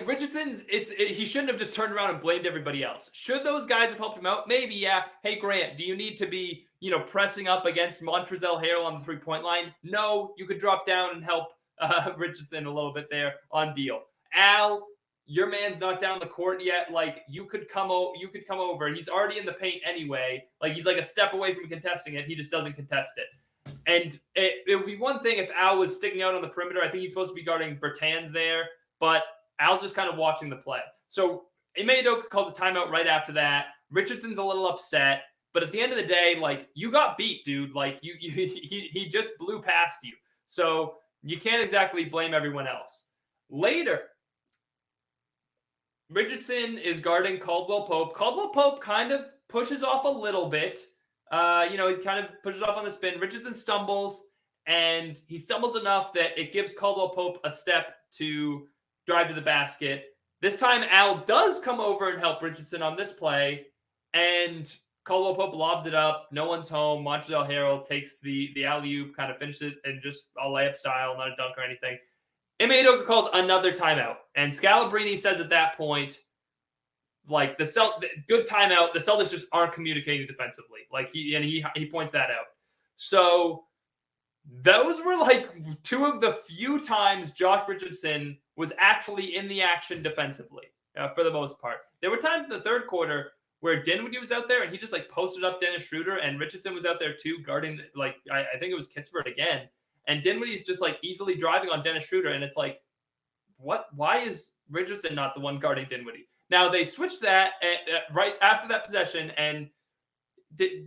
Richardson's. He shouldn't have just turned around and blamed everybody else. Should those guys have helped him out? Maybe, yeah. Hey Grant, do you need to be pressing up against Montrezl Harrell on the 3-point line? No, you could drop down and help Richardson a little bit there on Beal. Al, your man's not down the court yet. Like you could come over. He's already in the paint anyway. Like he's like a step away from contesting it. He just doesn't contest it. And it would be one thing if Al was sticking out on the perimeter. I think he's supposed to be guarding Bertans there, but Al's just kind of watching the play. So Ime Udoka calls a timeout right after that. Richardson's a little upset, but at the end of the day, like you got beat, dude. Like he just blew past you. So you can't exactly blame everyone else. Later, Richardson is guarding Caldwell Pope. Caldwell Pope kind of pushes off a little bit. He kind of pushes off on the spin. Richardson stumbles, and he stumbles enough that it gives Caldwell Pope a step to drive to the basket. This time, Al does come over and help Richardson on this play, and Caldwell Pope lobs it up. No one's home. Montrezl Harrell takes the alley-oop, kind of finishes it, and just a layup style, not a dunk or anything. Ime Udoka calls another timeout, and Scalabrine says at that point, like good timeout. The Celtics just aren't communicating defensively. Like he points that out. So those were like two of the few times Josh Richardson was actually in the action defensively for the most part. There were times in the third quarter where Dinwiddie was out there and he just like posted up Dennis Schroeder, and Richardson was out there too guarding. Like I think it was Kispert again, and Dinwiddie's just like easily driving on Dennis Schroeder, and it's like, what? Why is Richardson not the one guarding Dinwiddie? Now, they switched that right after that possession, and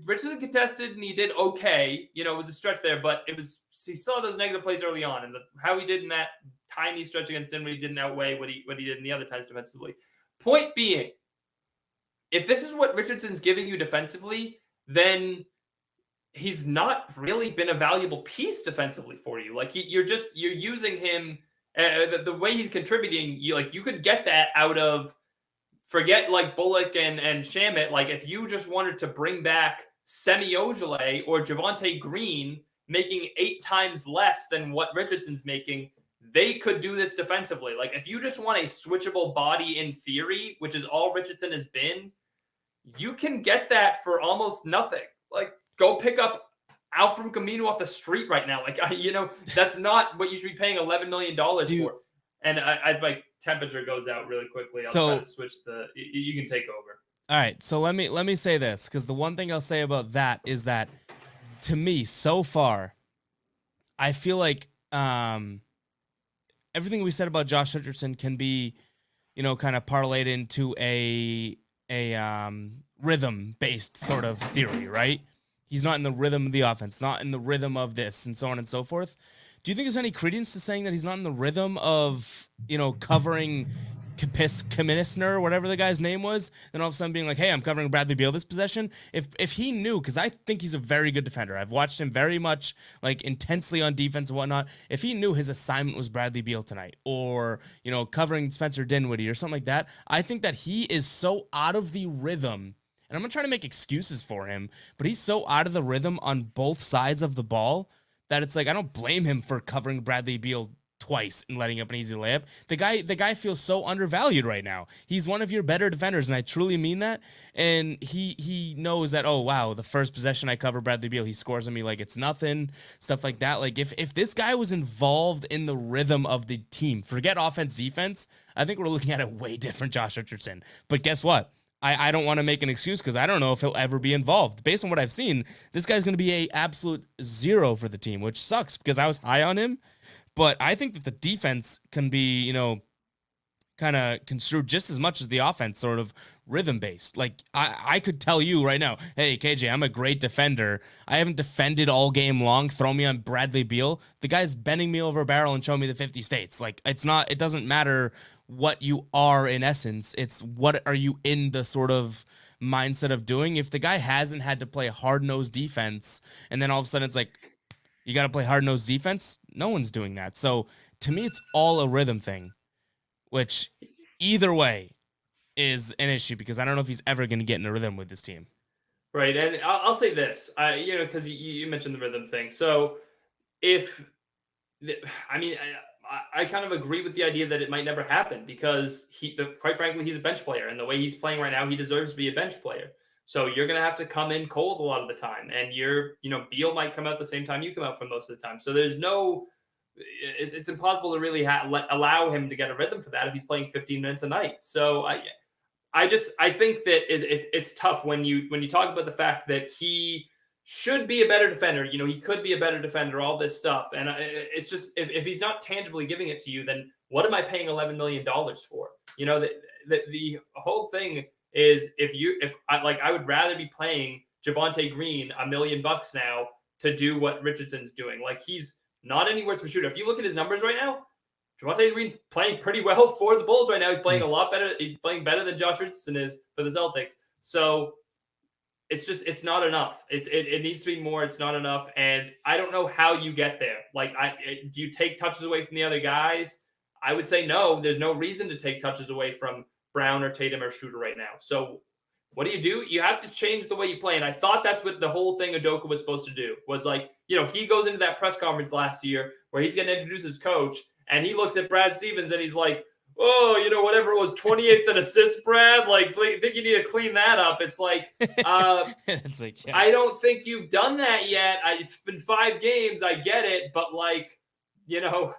Richardson contested, and he did okay. It was a stretch there, but he saw those negative plays early on, and how he did in that tiny stretch against Dinwiddie didn't outweigh what he did in the other times defensively. Point being, if this is what Richardson's giving you defensively, then he's not really been a valuable piece defensively for you. Like you're using him the way he's contributing. You could get that out of. Forget like Bullock and Shamet. Like if you just wanted to bring back Semi Ojeleye or Javonte Green making 8 times less than what Richardson's making, they could do this defensively. Like if you just want a switchable body in theory, which is all Richardson has been, you can get that for almost nothing. Like go pick up Al-Farouq Aminu off the street right now. Like that's not what you should be paying $11 million for. And my temperature goes out really quickly. I'll try to switch you can take over. All right. So let me say this, because the one thing I'll say about that is that to me so far, I feel like everything we said about Josh Richardson can be, kind of parlayed into a rhythm-based sort of theory, right? He's not in the rhythm of the offense, not in the rhythm of this, and so on and so forth. Do you think there's any credence to saying that he's not in the rhythm of, covering Kaminisner or whatever the guy's name was, then all of a sudden being like, hey, I'm covering Bradley Beal this possession? If he knew, because I think he's a very good defender. I've watched him very much, like, intensely on defense and whatnot. If he knew his assignment was Bradley Beal tonight or, covering Spencer Dinwiddie or something like that, I think that he is so out of the rhythm. And I'm not trying to make excuses for him, but he's so out of the rhythm on both sides of the ball that it's like I don't blame him for covering Bradley Beal twice and letting up an easy layup. The guy feels so undervalued right now. He's one of your better defenders, and I truly mean that. And he knows that, oh wow, the first possession I cover Bradley Beal, he scores on me like it's nothing, stuff like that. Like if this guy was involved in the rhythm of the team, forget offense, defense, I think we're looking at a way different Josh Richardson. But guess what? I don't want to make an excuse because I don't know if he'll ever be involved. Based on what I've seen, this guy's going to be a absolute zero for the team, which sucks because I was high on him. But I think that the defense can be, kind of construed just as much as the offense, sort of rhythm-based. Like, I could tell you right now, hey, KJ, I'm a great defender. I haven't defended all game long. Throw me on Bradley Beal. The guy's bending me over a barrel and showing me the 50 states. Like, it doesn't matter what you are in essence. It's what are you in the sort of mindset of doing. If the guy hasn't had to play hard-nosed defense and then all of a sudden it's like, you got to play hard-nosed defense, no one's doing that. So to me, it's all a rhythm thing, which either way is an issue because I don't know if he's ever going to get in a rhythm with this team. Right. And I'll say this, because you mentioned the rhythm thing. So if, I mean, I kind of agree with the idea that it might never happen because quite frankly, he's a bench player. And the way he's playing right now, he deserves to be a bench player. So you're going to have to come in cold a lot of the time. And Beal might come out the same time you come out for most of the time. So it's impossible to really allow him to get a rhythm for that if he's playing 15 minutes a night. So I think that it's tough when you talk about the fact that he should be a better defender. He could be a better defender, all this stuff. And it's just, if he's not tangibly giving it to you, then what am I paying $11 million for? The whole thing is I would rather be paying Javonte Green $1 million now to do what Richardson's doing. Like, he's not anywhere of a shooter. If you look at his numbers right now, Javonte Green's playing pretty well for the Bulls right now. He's playing a lot better. He's playing better than Josh Richardson is for the Celtics. So it's not enough. It needs to be more. It's not enough. And I don't know how you get there. Like, do you take touches away from the other guys? I would say no. There's no reason to take touches away from Brown or Tatum or Shooter right now. So what do? You have to change the way you play. And I thought that's what the whole thing Udoka was supposed to do, was like, he goes into that press conference last year where he's going to introduce his coach, and he looks at Brad Stevens and he's like, oh, whatever it was, 28th in assists, Brad. Like, I think you need to clean that up. It's like, it's like, yeah. I don't think you've done that yet. It's been 5 games. I get it. But, like, the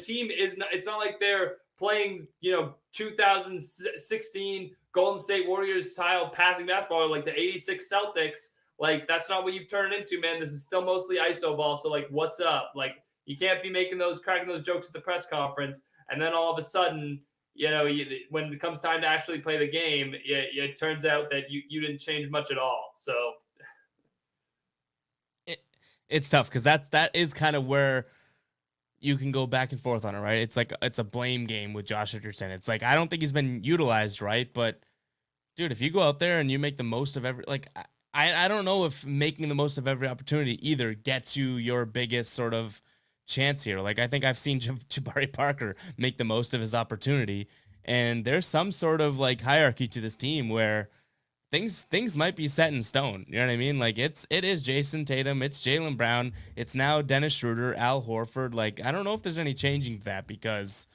team is not, it's not like they're playing, 2016 Golden State Warriors style passing basketball, or like the 86 Celtics. Like, that's not what you've turned it into, man. This is still mostly ISO ball. So, like, what's up? Like, you can't be cracking those jokes at the press conference. And then all of a sudden, when it comes time to actually play the game, it turns out that you didn't change much at all. So it's tough because that is kind of where you can go back and forth on it, right? It's like it's a blame game with Josh Richardson. It's like, I don't think he's been utilized right, but dude, if you go out there and you make the most of every, like, I don't know if making the most of every opportunity either gets you your biggest sort of chance here. Like, I think I've seen Jabari Parker make the most of his opportunity, and there's some sort of like hierarchy to this team where things might be set in stone. You know what I mean? Like, it is Jason Tatum, it's Jaylen Brown, it's now Dennis Schroeder, Al Horford. Like, I don't know if there's any changing that, because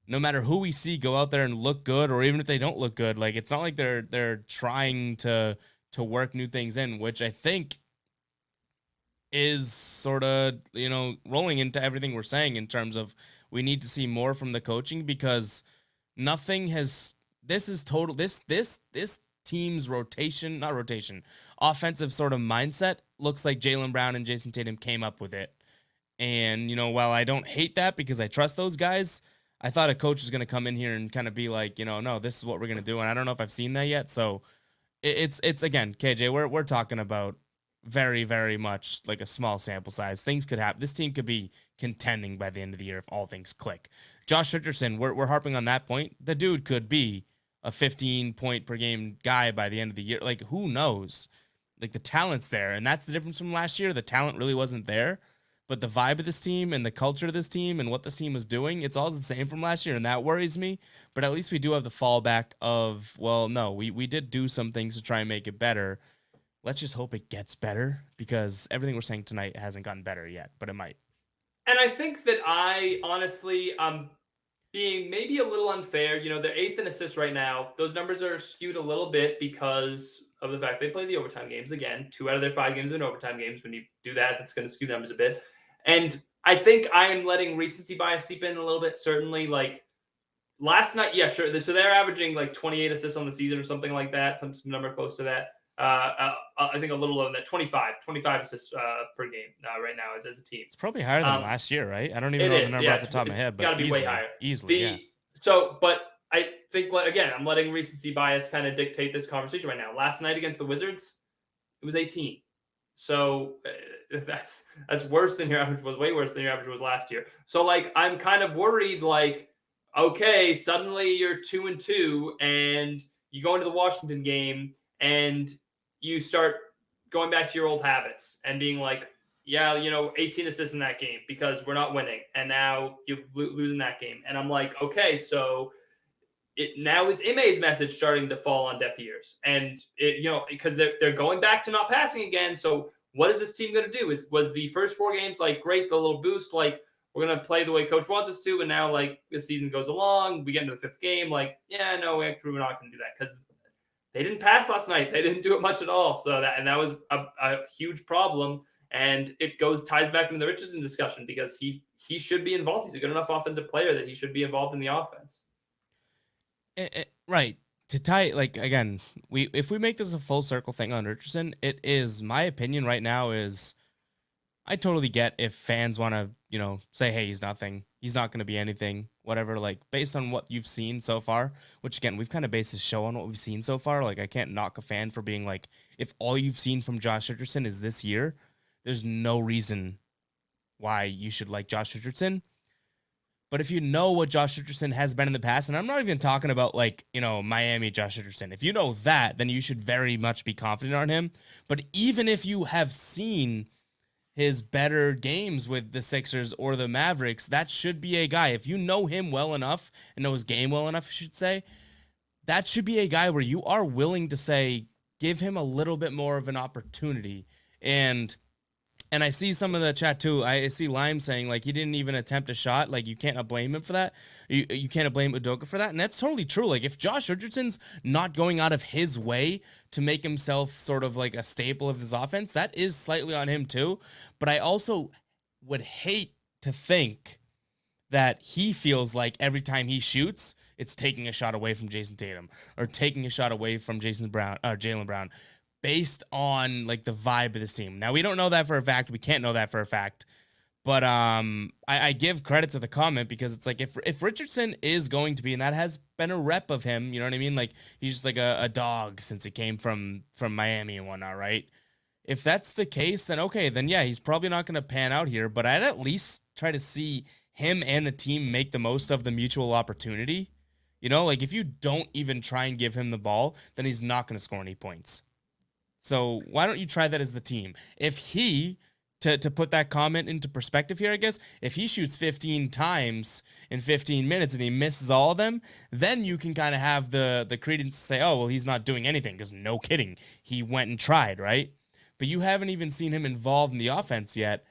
no matter who we see go out there and look good, or even if they don't look good, like, it's not like they're trying to work new things in, which I think is sort of, rolling into everything we're saying in terms of we need to see more from the coaching, because this team's offensive sort of mindset looks like Jaylen Brown and Jason Tatum came up with it. And, while I don't hate that because I trust those guys, I thought a coach was going to come in here and kind of be like, no, this is what we're going to do. And I don't know if I've seen that yet. So it's again, KJ, we're talking about very, very much like a small sample size. Things could happen. This team could be contending by the end of the year if all things click. Josh Richardson, we're harping on that point. The dude could be a 15-point per game guy by the end of the year. Like, who knows? Like, the talent's there, and that's the difference from last year. The talent really wasn't there, but the vibe of this team and the culture of this team and what this team was doing, it's all the same from last year, and that worries me. But at least we do have the fallback of, well, no, we did do some things to try and make it better. Let's just hope it gets better, because everything we're saying tonight hasn't gotten better yet, but it might. And I think that I honestly, being maybe a little unfair. They're 8th in assists right now. Those numbers are skewed a little bit because of the fact they play the overtime games. Again, 2 out of their 5 games have been overtime games. When you do that, that's going to skew numbers a bit. And I think I am letting recency bias seep in a little bit. Certainly, like last night, yeah, sure. So they're averaging like 28 assists on the season or something like that, some number close to that. I think a little lower than that, 25 assists per game right now as a team. It's probably higher than last year, right? I don't even know the number off the top of my head, but got to be way higher. Easily, yeah. So, but I think, again, I'm letting recency bias kind of dictate this conversation right now. Last night against the Wizards, it was 18. So that's worse than your average was, way worse than your average was last year. So, like, I'm kind of worried, like, okay, suddenly you're 2-2 and you go into the Washington game and you start going back to your old habits and being like, yeah, 18 assists in that game because we're not winning. And now you're losing that game. And I'm like, okay, so it now is Ime's message starting to fall on deaf ears, and because they're going back to not passing again. So what is this team going to do? Was the first 4 games like great, the little boost, like we're going to play the way coach wants us to, and now like the season goes along, we get into the 5th game, like yeah, no, we're not going to do that because they didn't pass last night. They didn't do it much at all. So that was a huge problem. And it ties back into the Richardson discussion because he should be involved. He's a good enough offensive player that he should be involved in the offense. Right. To tie, like, again, if we make this a full circle thing on Richardson, it is, my opinion right now is, I totally get if fans want to, say, hey, he's nothing. He's not going to be anything, whatever. Like, based on what you've seen so far, which, again, we've kind of based this show on what we've seen so far. Like, I can't knock a fan for being like, if all you've seen from Josh Richardson is this year, there's no reason why you should like Josh Richardson. But if you know what Josh Richardson has been in the past, and I'm not even talking about like, Miami Josh Richardson. If you know that, then you should very much be confident on him. But even if you have seen his better games with the Sixers or the Mavericks, that should be a guy. If you know him well enough and know his game well enough, I should say, that should be a guy where you are willing to say, give him a little bit more of an opportunity. And I see some of the chat too. I see Lime saying like he didn't even attempt a shot. Like you can't blame him for that. You can't blame Udoka for that. And that's totally true. Like if Josh Richardson's not going out of his way to make himself sort of like a staple of his offense, that is slightly on him too. But I also would hate to think that he feels like every time he shoots, it's taking a shot away from Jason Tatum or taking a shot away from Jaylen Brown. Based on like the vibe of this team. Now we don't know that for a fact. We can't know that for a fact. But I give credit to the comment because it's like if Richardson is going to be, and that has been a rep of him, you know what I mean? Like he's just like a dog since he came from Miami and whatnot, right? If that's the case, then okay, then yeah, he's probably not going to pan out here. But I'd at least try to see him and the team make the most of the mutual opportunity. Like if you don't even try and give him the ball, then he's not going to score any points. So why don't you try that as the team? If he, to put that comment into perspective here, I guess, if he shoots 15 times in 15 minutes and he misses all of them, then you can kind of have the credence to say, oh, well, he's not doing anything because no kidding. He went and tried, right? But you haven't even seen him involved in the offense yet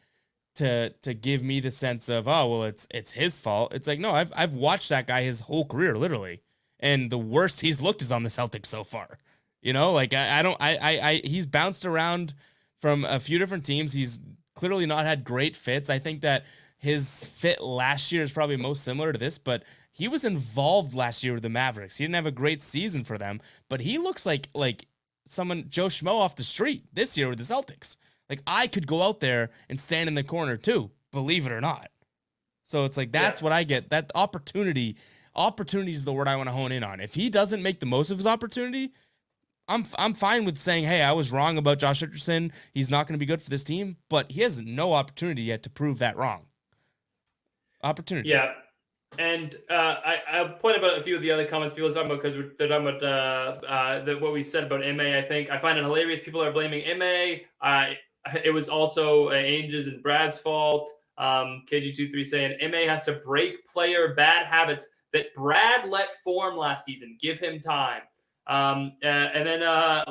to give me the sense of, oh, well, it's his fault. It's like, no, I've watched that guy his whole career, literally. And the worst he's looked is on the Celtics so far. He's bounced around from a few different teams. He's clearly not had great fits. I think that his fit last year is probably most similar to this, but he was involved last year with the Mavericks. He didn't have a great season for them, but he looks like someone, Joe Schmo off the street this year with the Celtics. Like I could go out there and stand in the corner too, believe it or not. So it's like, that's what I get. That opportunity is the word I want to hone in on. If he doesn't make the most of his opportunity, I'm fine with saying, hey, I was wrong about Josh Richardson. He's not going to be good for this team, but he has no opportunity yet to prove that wrong. Opportunity. Yeah. And I'll point about a few of the other comments people are talking about because they're talking about what we said about Ime. I think I find it hilarious. People are blaming Ime. It was also Ainge's and Brad's fault. KG23 saying Ime has to break player bad habits that Brad let form last season. Give him time. And then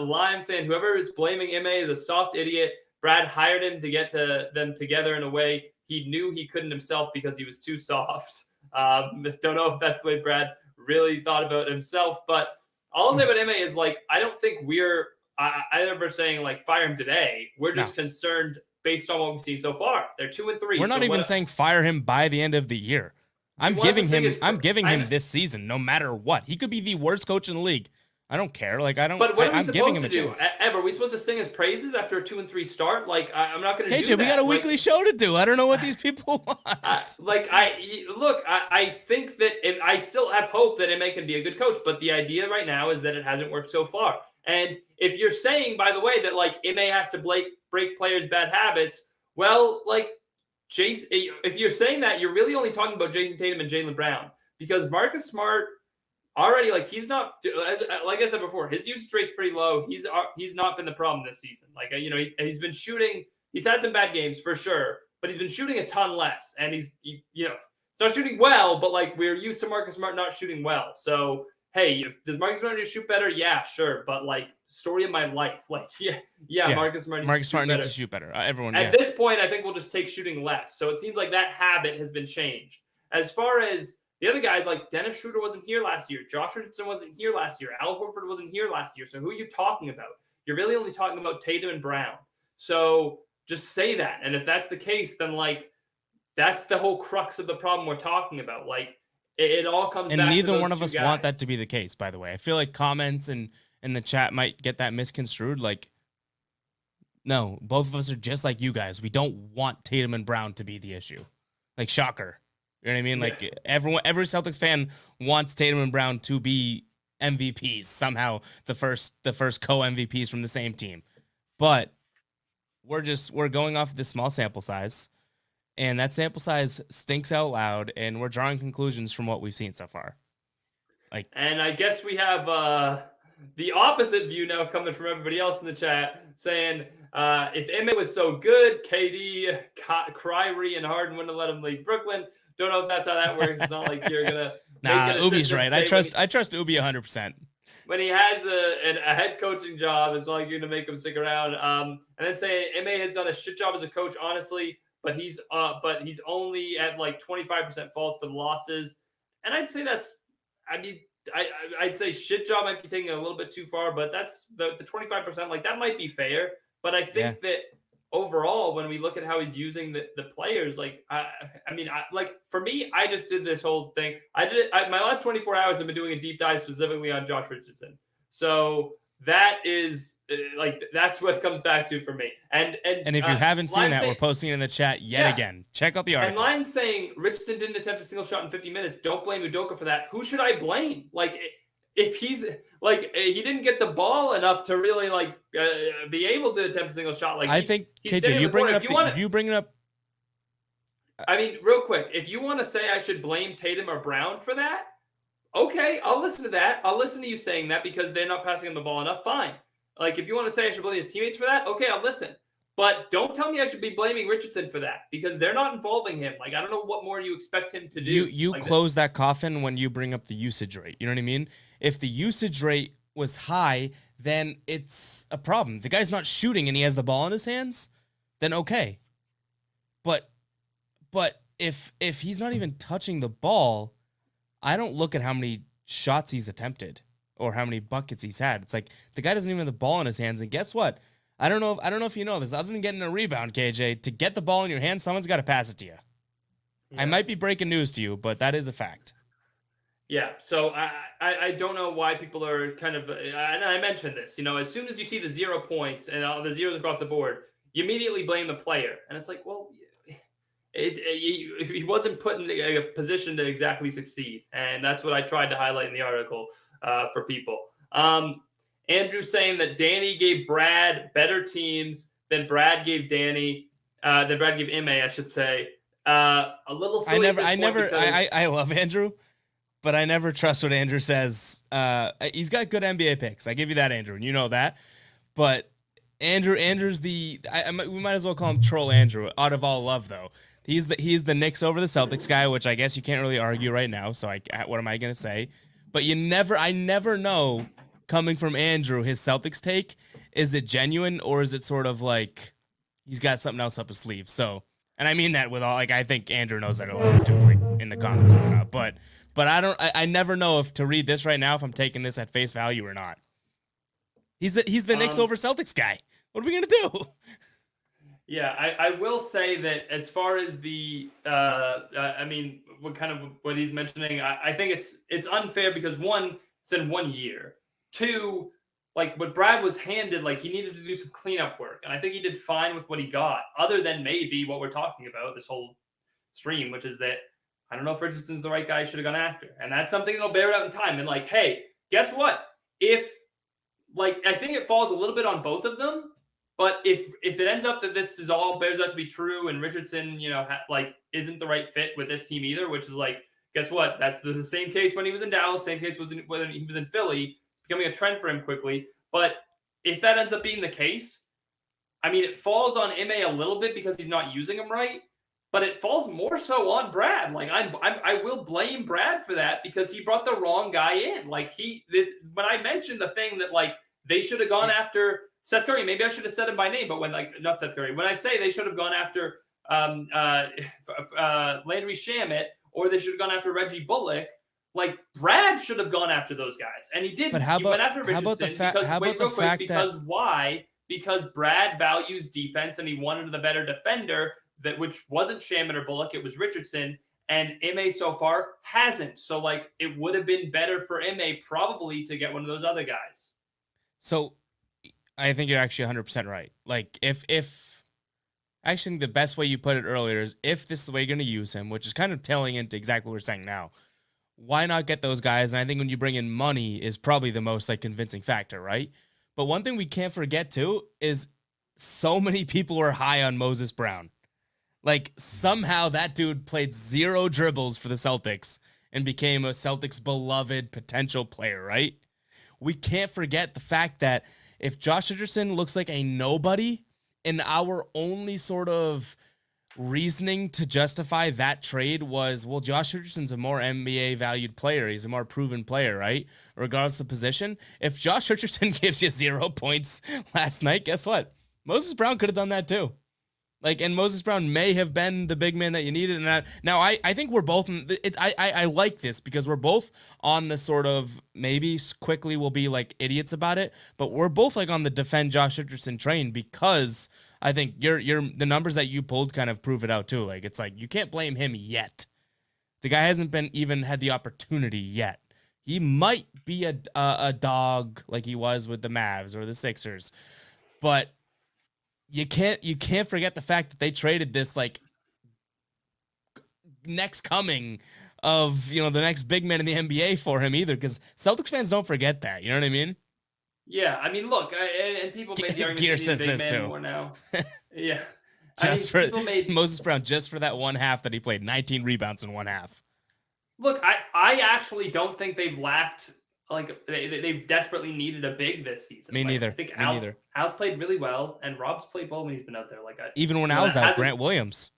Lime saying whoever is blaming Ime is a soft idiot. Brad hired him to get them together in a way he knew he couldn't himself because he was too soft. Don't know if that's the way Brad really thought about himself, but all I'll say about Ime is like I don't think we're either of us saying like fire him today. We're just concerned based on what we've seen so far. They're 2-3. We're not even saying fire him by the end of the year. I'm giving him this season no matter what. He could be the worst coach in the league. I don't care. Like I don't. But what are we I'm supposed to do? Chance. Ever? Are we supposed to sing his praises after a 2-3 start? Like I'm not going to do KJ, that. we got a weekly show to do. I don't know what these people want. I think that I still have hope that Ime can be a good coach, but the idea right now is that it hasn't worked so far. And if you're saying, by the way, that like Ime has to break players' bad habits, well, like Jason, if you're saying that, you're really only talking about Jason Tatum and Jaylen Brown because Marcus Smart. Already, like he's not, like I said before, his usage rate's pretty low. He's not been the problem this season. Like he's been shooting. He's had some bad games for sure, but he's been shooting a ton less, and he's not shooting well. But like we're used to Marcus Smart not shooting well. So hey, does Marcus Smart need to shoot better? Yeah, sure. But like, story of my life. Like, yeah. Marcus Smart needs to shoot better. Everyone. At this point, I think we'll just take shooting less. So it seems like that habit has been changed. As far as the other guys, like Dennis Schroeder wasn't here last year. Josh Richardson wasn't here last year. Al Horford wasn't here last year. So who are you talking about? You're really only talking about Tatum and Brown. So just say that. And if that's the case, then like that's the whole crux of the problem we're talking about. Like it all comes back to those two guys. And neither one of us want that to be the case, by the way. I feel like comments and in the chat might get that misconstrued. Like, no, both of us are just like you guys. We don't want Tatum and Brown to be the issue. Like, shocker. You know what I mean? Like every Celtics fan wants Tatum and Brown to be MVPs somehow, the first co-MVPs from the same team. But we're going off this small sample size, and that sample size stinks out loud, and we're drawing conclusions from what we've seen so far. Like, and I guess we have the opposite view now coming from everybody else in the chat saying if Ime was so good, KD, Kyrie, and Harden wouldn't have let him leave Brooklyn. Don't know if that's how that works. It's not like you're gonna. Ubi's right. I trust Ubi 100%. When he has a head coaching job, it's not like you're gonna make him stick around. And then say Ime has done a shit job as a coach, honestly, but he's only at like 25% fault for the losses. And I'd say that's. I mean, I'd say shit job might be taking it a little bit too far, but that's the 25%. Like that might be fair. But I think that overall, when we look at how he's using the players, like, like for me, I just did this whole thing. My last 24 hours, I've been doing a deep dive specifically on Josh Richardson. So that is that's what it comes back to for me. And if you haven't seen that, we're posting it in the chat yet again. Check out the article. And Line saying Richardson didn't attempt a single shot in 50 minutes. Don't blame Udoka for that. Who should I blame? Like, if he's like he didn't get the ball enough to really like be able to attempt a single shot. Like I think KJ, you bring it up. I mean, real quick, if you want to say I should blame Tatum or Brown for that, okay, I'll listen to that. I'll listen to you saying that because they're not passing him the ball enough. Fine. Like if you want to say I should blame his teammates for that, okay, I'll listen. But don't tell me I should be blaming Richardson for that because they're not involving him. Like I don't know what more you expect him to do. You like close that coffin when you bring up the usage rate. You know what I mean? If the usage rate was high, then it's a problem. If the guy's not shooting and he has the ball in his hands, then okay. But if he's not even touching the ball, I don't look at how many shots he's attempted or how many buckets he's had. It's like the guy doesn't even have the ball in his hands. And guess what? I don't know if you know this. Other than getting a rebound, KJ, to get the ball in your hand, someone's got to pass it to you. Yeah. I might be breaking news to you, but that is a fact. Yeah, so I don't know why people are kind of, and I mentioned this, as soon as you see the 0 points and all the zeros across the board, you immediately blame the player. And it's like, well, he wasn't put in a position to exactly succeed. And that's what I tried to highlight in the article for people. Andrew saying that Danny gave Brad better teams than Brad gave Danny, than Brad gave Ime, I should say. A little silly. I love Andrew. But I never trust what Andrew says. He's got good NBA picks. I give you that, Andrew, and you know that. But Andrew's we might as well call him Troll Andrew. Out of all love, though, he's the Knicks over the Celtics guy, which I guess you can't really argue right now. So what am I gonna say? But I never know coming from Andrew his Celtics take. Is it genuine or is it sort of like he's got something else up his sleeve? So, and I mean that with all I think Andrew knows that a lot too, like in the comments or whatnot, but. But I never know if to read this right now if I'm taking this at face value or not. He's the Knicks over Celtics guy. What are we gonna do? Yeah, I will say that as far as the what he's mentioning, I think it's unfair because one, it's in 1 year. Two, like what Brad was handed, like he needed to do some cleanup work, and I think he did fine with what he got. Other than maybe what we're talking about this whole stream, which is that. I don't know if Richardson's the right guy I should have gone after. And that's something that'll bear out in time. And like, hey, guess what? I think it falls a little bit on both of them. But if it ends up that this is all bears out to be true and Richardson, isn't the right fit with this team either, which is like, guess what? That's the same case when he was in Dallas, same case when he was in Philly, becoming a trend for him quickly. But if that ends up being the case, I mean, it falls on Ime a little bit because he's not using them right. but it falls more so on Brad. Like I will blame Brad for that because he brought the wrong guy in. Like when I mentioned the thing that like they should have gone after Seth Curry, maybe I should have said him by name, but when like not Seth Curry, when I say they should have gone after Landry Shamet or they should have gone after Reggie Bullock. Like Brad should have gone after those guys, and he didn't. But how He about, went after Richardson how about the fact? because How about the fact because that why? Because Brad values defense, and he wanted the better defender which wasn't Shamet or Bullock, it was Richardson, and Ma so far hasn't. So like it would have been better for Ma probably to get one of those other guys. So I think you're actually 100% right. Like if actually the best way you put it earlier is if this is the way you're going to use him, which is kind of telling into exactly what we're saying now. Why not get those guys? And I think when you bring in money is probably the most like convincing factor, right? But one thing we can't forget too is so many people were high on Moses Brown. Like somehow that dude played 0 dribbles for the Celtics and became a Celtics beloved potential player, right? We can't forget the fact that if Josh Richardson looks like a nobody, and our only sort of reasoning to justify that trade was, well, Josh Richardson's a more NBA valued player. He's a more proven player, right? Regardless of position. If Josh Richardson gives you 0 points last night, guess what? Moses Brown could have done that too. Like, and Moses Brown may have been the big man that you needed. And now I think we're both, I like this because we're both on the sort of, maybe quickly we'll be like idiots about it, but we're both like on the defend Josh Richardson train because I think the numbers that you pulled kind of prove it out too. Like, it's like, you can't blame him yet. The guy hasn't been even had the opportunity yet. He might be a dog like he was with the Mavs or the Sixers, but you can't forget the fact that they traded this like next coming of, the next big man in the NBA for him either, because Celtics fans don't forget that. You know what I mean? Yeah, I mean, look, and people made the argument Gear he's says a big this man too. more now. Yeah, Moses Brown just for that one half that he played, 19 rebounds in one half. Look, I actually don't think they've lacked. Like they've desperately needed a big this season. Me neither. I think Me neither. Al's played really well, and Rob's played well when he's been out there. Like even when Al's out, Grant Williams.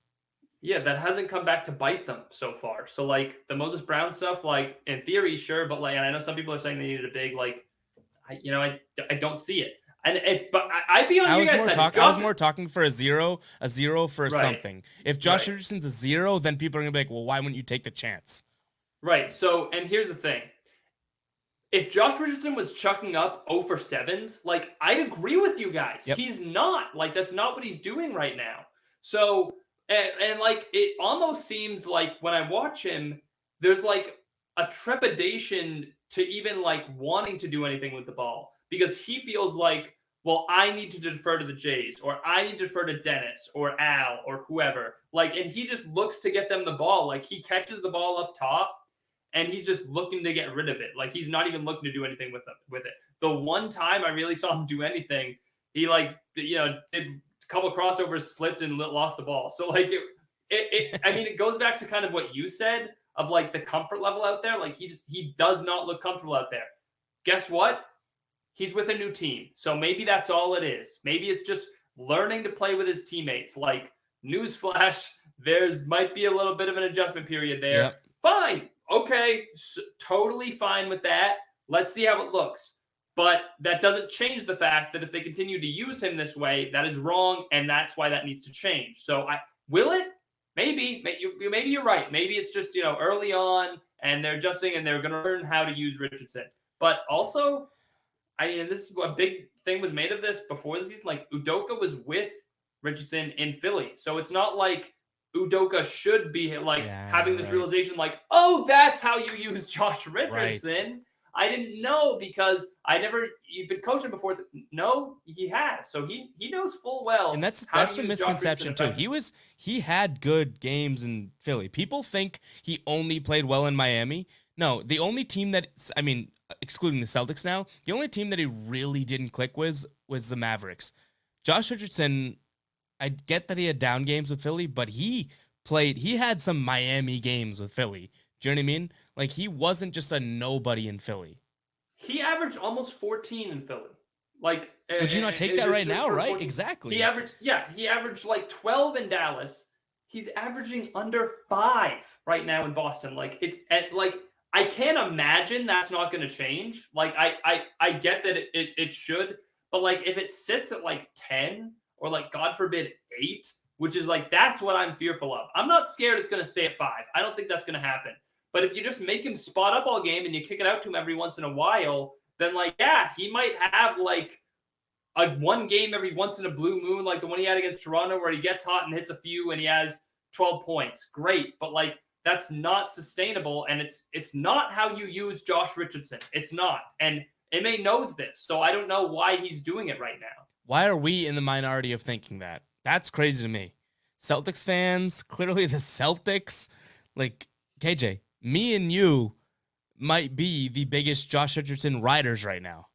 Yeah, that hasn't come back to bite them so far. So like the Moses Brown stuff, like in theory, sure, but like, and I know some people are saying they needed a big. Like, I don't see it. And I'd be on your guys' side. I was more talking for a zero for right. something. If Josh Richardson's a 0, then people are gonna be like, well, why wouldn't you take the chance? Right. So, and here's the thing. If Josh Richardson was chucking up 0 for 7s, like, I'd agree with you guys. Yep. He's not. Like, that's not what he's doing right now. So, and like, it almost seems like when I watch him, there's like a trepidation to even like wanting to do anything with the ball because he feels like, well, I need to defer to the Jays or I need to defer to Dennis or Al or whoever. Like, and he just looks to get them the ball. Like, he catches the ball up top. And he's just looking to get rid of it. Like, he's not even looking to do anything with it. The one time I really saw him do anything, he did a couple of crossovers, slipped and lost the ball. So like I mean, it goes back to kind of what you said of like the comfort level out there. Like he does not look comfortable out there. Guess what? He's with a new team. So maybe that's all it is. Maybe it's just learning to play with his teammates. Like, newsflash, might be a little bit of an adjustment period there. Yep. Fine. Okay, totally fine with that. Let's see how it looks. But that doesn't change the fact that if they continue to use him this way, that is wrong, and that's why that needs to change. So, will it? Maybe you're right. Maybe it's just early on, and they're adjusting, and they're going to learn how to use Richardson. But also, I mean, this is a big thing was made of this before the season. Like, Udoka was with Richardson in Philly, so it's not like Udoka should be having this realization like, oh, that's how you use Josh Richardson. Right. I didn't know because you've been coaching before. It's no, he has. So he knows full well. And that's the misconception too. He had good games in Philly. People think he only played well in Miami. No, the only team excluding the Celtics now, the only team that he really didn't click was the Mavericks. Josh Richardson, I get that he had down games with Philly, but he had some Miami games with Philly. Do you know what I mean? Like, he wasn't just a nobody in Philly. He averaged almost 14 in Philly. Like, would you not take that right now, right? 14. Exactly. He averaged like 12 in Dallas, he's averaging under 5 right now in Boston. Like I can't imagine that's not going to change. Like I get that it should, but like if it sits at like 10 or like God forbid 8, which is like that's what I'm fearful of. I'm not scared it's going to stay at 5. I don't think that's going to happen. But if you just make him spot up all game and you kick it out to him every once in a while, then like yeah, he might have like a one game every once in a blue moon, like the one he had against Toronto, where he gets hot and hits a few and he has 12 points. Great, but like that's not sustainable, and it's not how you use Josh Richardson. It's not, and Ime knows this, so I don't know why he's doing it right now. Why are we in the minority of thinking that? That's crazy to me. Celtics fans, clearly the Celtics, like KJ, me and you might be the biggest Josh Richardson riders right now.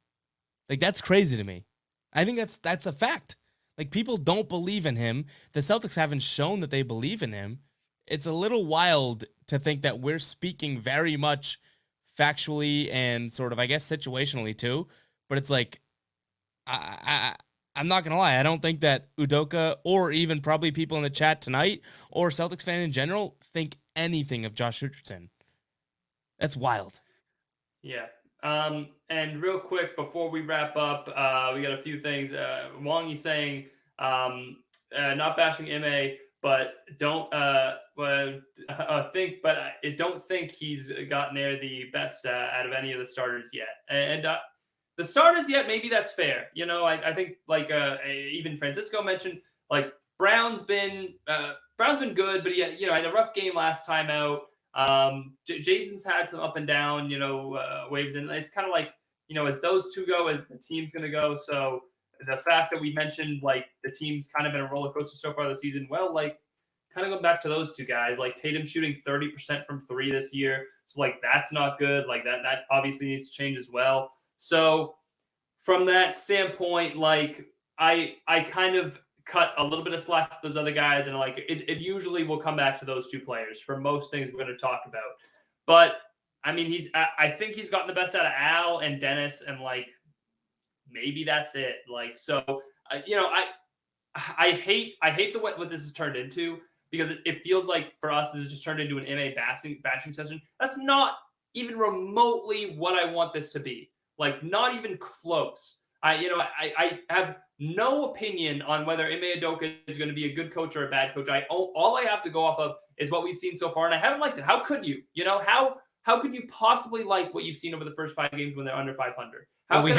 Like that's crazy to me. I think that's a fact. Like people don't believe in him. The Celtics haven't shown that they believe in him. It's a little wild to think that we're speaking very much factually and sort of, I guess, situationally too. But it's like, I'm not going to lie. I don't think that Udoka or even probably people in the chat tonight or Celtics fan in general think anything of Josh Richardson. That's wild. Yeah. And real quick, before we wrap up, we got a few things. Wongy saying, not bashing MA, but don't don't think he's gotten there the best out of any of the starters yet. And the starters yet, maybe that's fair. You know, I think like even Francisco mentioned, like Brown's been good, but he had a rough game last time out. Jason's had some up and down, waves, and it's kind of like, as those two go, as the team's going to go. So the fact that we mentioned like the team's kind of been a roller coaster so far this season, well, like kind of go back to those two guys, like Tatum shooting 30% from 3 this year. So like that's not good. Like that obviously needs to change as well. So from that standpoint, like I kind of cut a little bit of slack to those other guys, and like it usually will come back to those two players for most things we're going to talk about. But I mean, I think he's gotten the best out of Al and Dennis, and like maybe that's it. Like so, I hate what this has turned into, because it feels like for us this has just turned into an MA bashing session. That's not even remotely what I want this to be. Like not even close. I have no opinion on whether Ime Udoka is going to be a good coach or a bad coach. All I have to go off of is what we've seen so far, and I haven't liked it. How could you? How could you possibly like what you've seen over the first 5 games when they're under 500? Well, we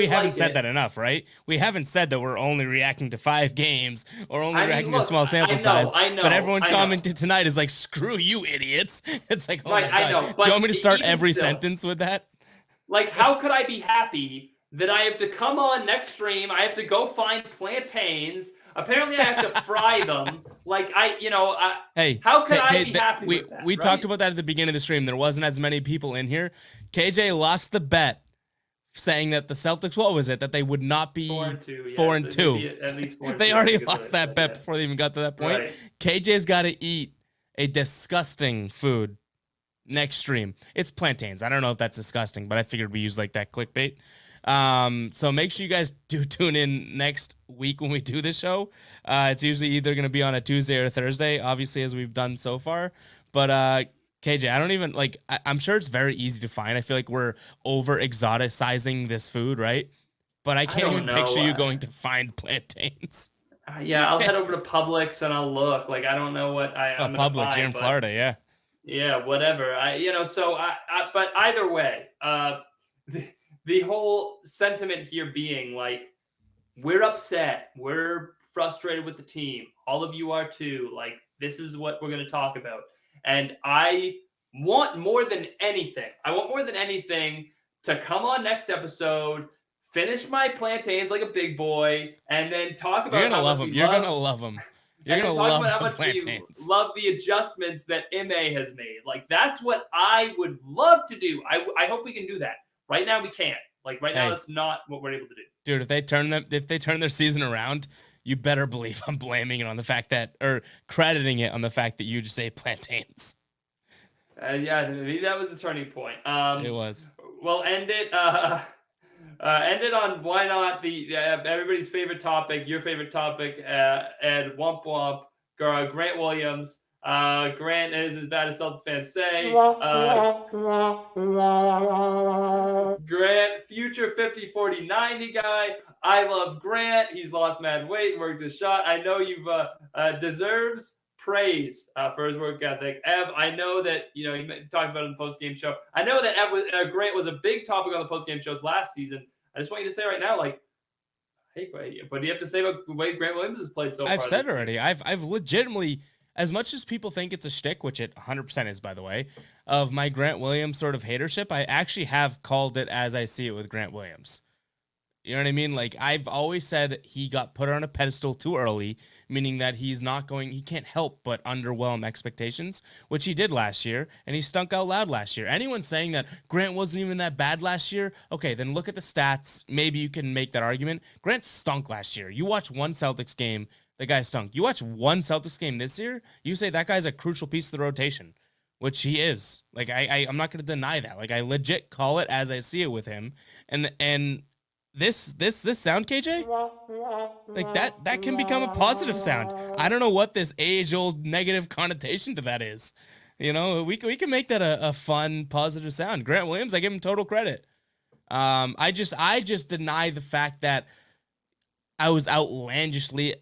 haven't said that enough, right? We haven't said that we're only reacting to 5 games or only reacting to a small sample size. I know. But everyone commented tonight is like, "Screw you, idiots!" It's like, oh right, my God. I know. But do you want me to start every sentence with that? Like, how could I be happy that I have to come on next stream? I have to go find plantains. Apparently, I have to fry them. Like, hey, how could I be happy with that? We talked about that at the beginning of the stream. There wasn't as many people in here. KJ lost the bet, saying that the Celtics, what was it, that they would not be 4-2. 4-2. At least 4-2. They already lost that bet before they even got to that point. Right. KJ's got to eat a disgusting food next stream. It's plantains. I don't know if that's disgusting, but I figured we use like that clickbait. So make sure you guys do tune in next week when we do this show. It's usually either going to be on a Tuesday or a Thursday, obviously, as we've done so far. But KJ, I don't even like, I'm sure it's very easy to find. I feel like we're over exoticizing this food, right? But I can't even picture you going to find plantains. Yeah, I'll head over to Publix and I'll look. Like, I don't know what I'm Publix, find, you're in Florida, yeah. Yeah, whatever. But either way, the whole sentiment here being like, we're upset, we're frustrated with the team. All of you are too. Like, this is what we're going to talk about. And I want more than anything to come on next episode, finish my plantains like a big boy, and then talk about You're going to love them. You're going to love them. You're going to love how much plantains. We love the adjustments that MA has made. Like, that's what I would love to do. I hope we can do that. Right now, we can't. Like, right now, that's not what we're able to do. Dude, if they turn their season around, you better believe I'm blaming it on the fact that, or crediting it on the fact that you just ate plantains. Yeah, maybe that was the turning point. It was. Well, end it on why not the everybody's favorite topic, your favorite topic, and Womp Womp. Grant Williams. Grant is as bad as Celtics fans say. Grant, future 50, 40, 90 guy. I love Grant. He's lost mad weight, worked his shot. I know you've deserves praise for his work ethic. Ev, I know that you talked about it in the post-game show. I know that Grant was a big topic on the post-game shows last season. I just want you to say right now, like, hey, what do you have to say about the way Grant Williams has played so far? I've said already. I've legitimately, as much as people think it's a shtick, which it 100% is, by the way, of my Grant Williams sort of hatership, I actually have called it as I see it with Grant Williams. You know what I mean? Like, I've always said he got put on a pedestal too early, meaning that he can't help but underwhelm expectations, which he did last year, and he stunk out loud last year. Anyone saying that Grant wasn't even that bad last year, okay, then look at the stats. Maybe you can make that argument. Grant stunk last year. You watch one Celtics game, the guy stunk. You watch one Celtics game this year, you say that guy's a crucial piece of the rotation, which he is. Like, I'm not going to deny that. Like, I legit call it as I see it with him, and this sound, KJ, like that can become a positive sound. I don't know what this age-old negative connotation to that is. You know, we can make that a fun positive sound. Grant Williams, I give him total credit. I just deny the fact that I was outlandishly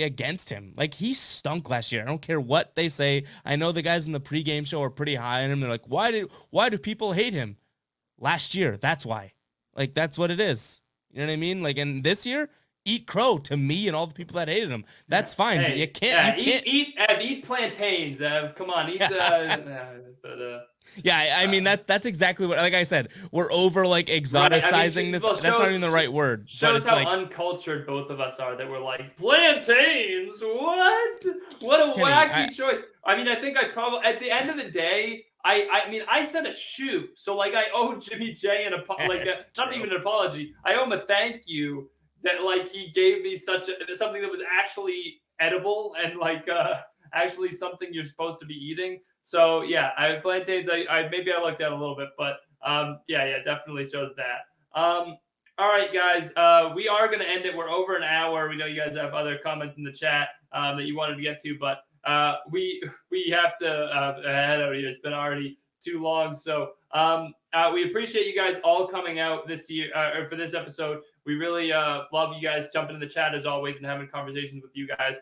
against him. Like, he stunk last year. I don't care what they say. I know the guys in the pregame show are pretty high on him. They're like, why do people hate him? Last year, that's why. Like, that's what it is. You know what I mean? Like, and this year, eat crow to me and all the people that hated him. That's fine, but you can't. Eat plantains. Come on, eat. Yeah, I mean that's exactly what. Like I said, we're over like exoticizing this. That's not even the right word. Shows how uncultured both of us are. That we're like plantains. What a wacky choice. I mean, I think I probably at the end of the day. I mean, I said a shoe, so like I owe Jimmy J not even an apology. I owe him a thank you that like he gave me something that was actually edible and like actually something you're supposed to be eating. So yeah, plantains. I maybe I looked at a little bit, but yeah, definitely shows that. All right, guys, we are gonna end it. We're over an hour. We know you guys have other comments in the chat that you wanted to get to, but. We have to head out here. It's been already too long. So we appreciate you guys all coming out this year or for this episode. We really love you guys jumping in the chat as always and having conversations with you guys.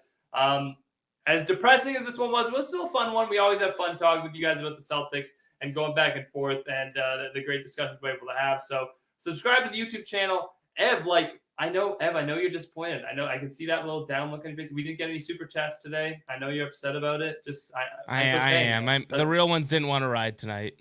As depressing as this one was, it was still a fun one. We always have fun talking with you guys about the Celtics and going back and forth and the great discussions we're able to have. So subscribe to the YouTube channel. Ev, I know you're disappointed. I know I can see that little down look on your face. We didn't get any super chats today. I know you're upset about it. I am. The real ones didn't want to ride tonight.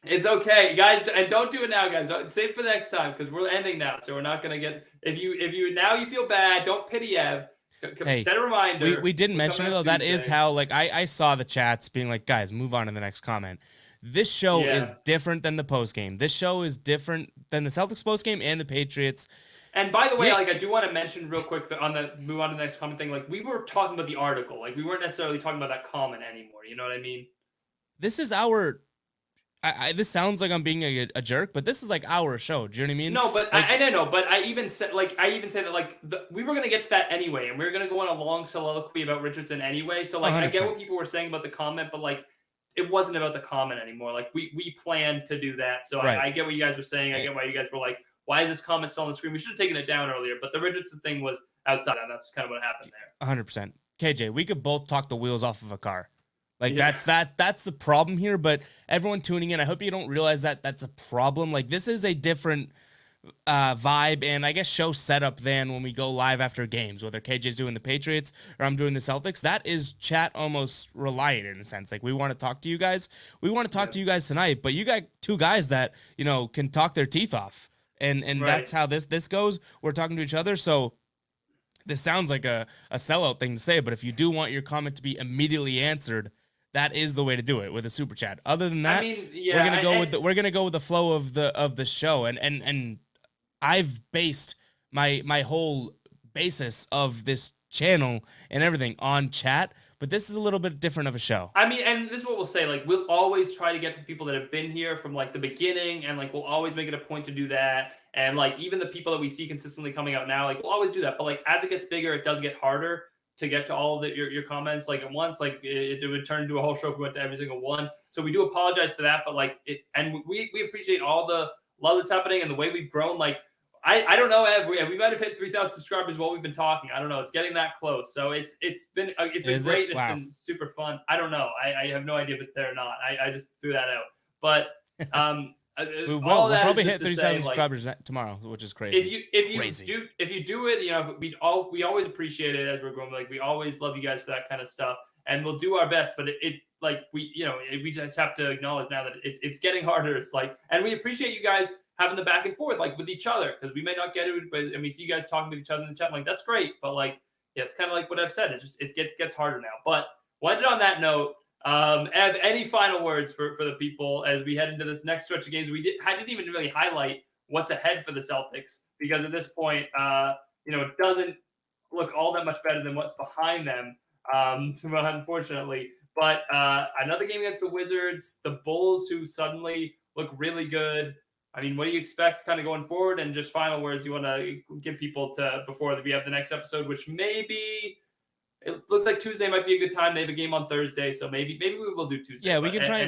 It's okay, guys, and don't do it now, guys. Save it for the next time because we're ending now, so we're not gonna get. If you now you feel bad, don't pity Ev. Set a reminder. We didn't mention it though. That is how like I saw the chats being like, guys, move on to the next comment. This show is different than the post game. This show is different than the Celtics post game and the Patriots. And by the way, like I do want to mention real quick move on to the next comment thing. Like we were talking about the article, like we weren't necessarily talking about that comment anymore. You know what I mean? This is our. This sounds like I'm being a jerk, but this is like our show. Do you know what I mean? No, but like, I know. But I even said that like we were gonna get to that anyway, and we were gonna go on a long soliloquy about Richardson anyway. So like 100%. I get what people were saying about the comment, but like it wasn't about the comment anymore. Like we planned to do that. So right. I get what you guys were saying. I get why you guys were like, why is this comment still on the screen? We should have taken it down earlier, but the Richardson thing was outside, and that's kind of what happened there. 100%. KJ, we could both talk the wheels off of a car. Like that's the problem here, but everyone tuning in, I hope you don't realize that that's a problem. Like this is a different vibe and I guess show setup than when we go live after games, whether KJ's doing the Patriots or I'm doing the Celtics. That is chat almost reliant in a sense. Like we want to talk to you guys. We want to talk to you guys tonight, but you got two guys that, you know, can talk their teeth off. And right. That's how this goes. We're talking to each other. So this sounds like a sellout thing to say, but if you do want your comment to be immediately answered, that is the way to do it with a super chat. Other than that, we're gonna go with the flow of the show, and I've based my whole basis of this channel and everything on chat. But this is a little bit different of a show. I mean, and this is what we'll say. Like, we'll always try to get to people that have been here from like the beginning, and like we'll always make it a point to do that. And like even the people that we see consistently coming out now, like we'll always do that. But like as it gets bigger, it does get harder. to get to all of your comments like at once. Like it would turn into a whole show if we went to every single one. So we do apologize for that, but like and we appreciate all the love that's happening and the way we've grown. Like I don't know, Ev, we might have hit 3,000 subscribers while we've been talking. I don't know. It's getting that close. So it's been great. It's been super fun. I don't know. I have no idea if it's there or not. I just threw that out. But we'll probably hit 3,000 subscribers tomorrow, which is crazy. If you do it, you know, we always appreciate it as we're growing. Like we always love you guys for that kind of stuff, and we'll do our best. But we just have to acknowledge now that it's getting harder. It's like, and we appreciate you guys having the back and forth like with each other, because we may not get it, but and we see you guys talking with each other in the chat. Like that's great, but like yeah, it's kind of like what I've said. It's just it gets harder now. But we'll end it on that note. Ev, any final words for the people as we head into this next stretch of games? I didn't even really highlight what's ahead for the Celtics, because at this point, it doesn't look all that much better than what's behind them, unfortunately. But another game against the Wizards, the Bulls, who suddenly look really good. I mean, what do you expect kind of going forward? And just final words you want to give people before we have the next episode, which maybe it looks like Tuesday might be a good time. They have a game on Thursday, so maybe we will do Tuesday. Yeah, we can try.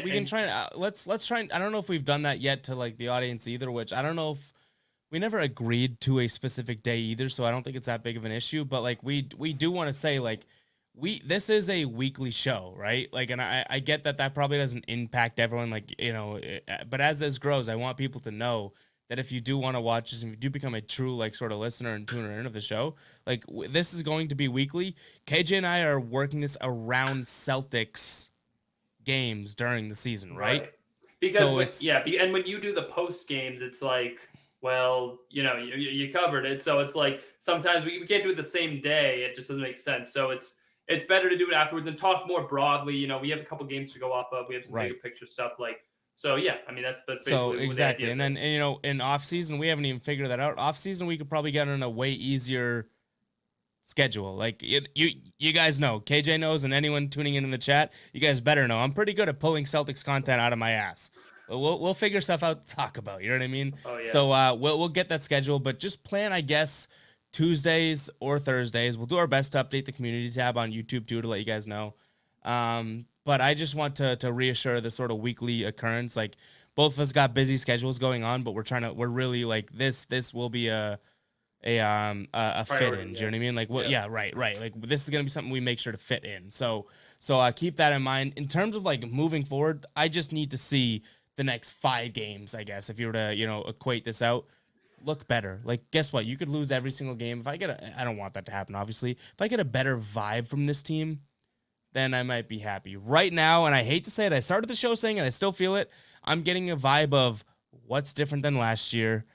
Let's try. I don't know if we've done that yet to like the audience either. Which I don't know if we never agreed to a specific day either, so I don't think it's that big of an issue. But like we do want to say like this is a weekly show, right? Like, and I get that probably doesn't impact everyone, like, but as this grows, I want people to know that if you do want to watch this and if you do become a true, like, sort of listener and tuner in of the show, like, this is going to be weekly. KJ and I are working this around Celtics games during the season, right? Because and when you do the post games, it's like, well, you covered it. So it's like sometimes we can't do it the same day. It just doesn't make sense. So it's better to do it afterwards and talk more broadly. We have a couple games to go off of. We have some bigger picture stuff. Like, so yeah, I mean, that's basically so exactly. And then, in off season, we haven't even figured that out. Off season, we could probably get on a way easier schedule. Like you guys know, KJ knows, and anyone tuning in the chat, you guys better know. I'm pretty good at pulling Celtics content out of my ass. We'll figure stuff out to talk about. You know what I mean? Oh, yeah. So we'll get that schedule, but just plan, I guess, Tuesdays or Thursdays. We'll do our best to update the community tab on YouTube too to let you guys know. But I just want to reassure the sort of weekly occurrence. Like, both of us got busy schedules going on, but we're really like this will be a fit in. Do you know what I mean? Like, right. Like, this is gonna be something we make sure to fit in. So keep that in mind. In terms of like moving forward, I just need to see the next 5 games, I guess, if you were to equate this out, look better. Like, guess what? You could lose every single game. If I don't want that to happen, obviously. If I get a better vibe from this team, then I might be happy. Right now, and I hate to say it, I started the show saying it, I still feel it, I'm getting a vibe of what's different than last year.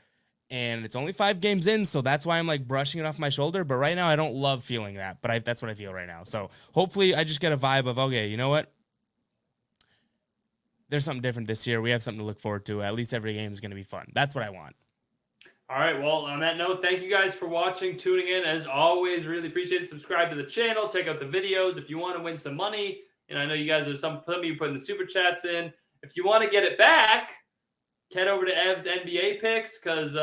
And it's only 5 games in, so that's why I'm like brushing it off my shoulder. But right now, I don't love feeling that. But that's what I feel right now. So hopefully I just get a vibe of, okay, you know what? There's something different this year. We have something to look forward to. At least every game is going to be fun. That's what I want. All right. Well, on that note, thank you guys for watching, tuning in. As always, really appreciate it. Subscribe to the channel. Check out the videos. If you want to win some money, and I know you guys have some of you putting the super chats in. If you want to get it back, head over to Ev's NBA picks, because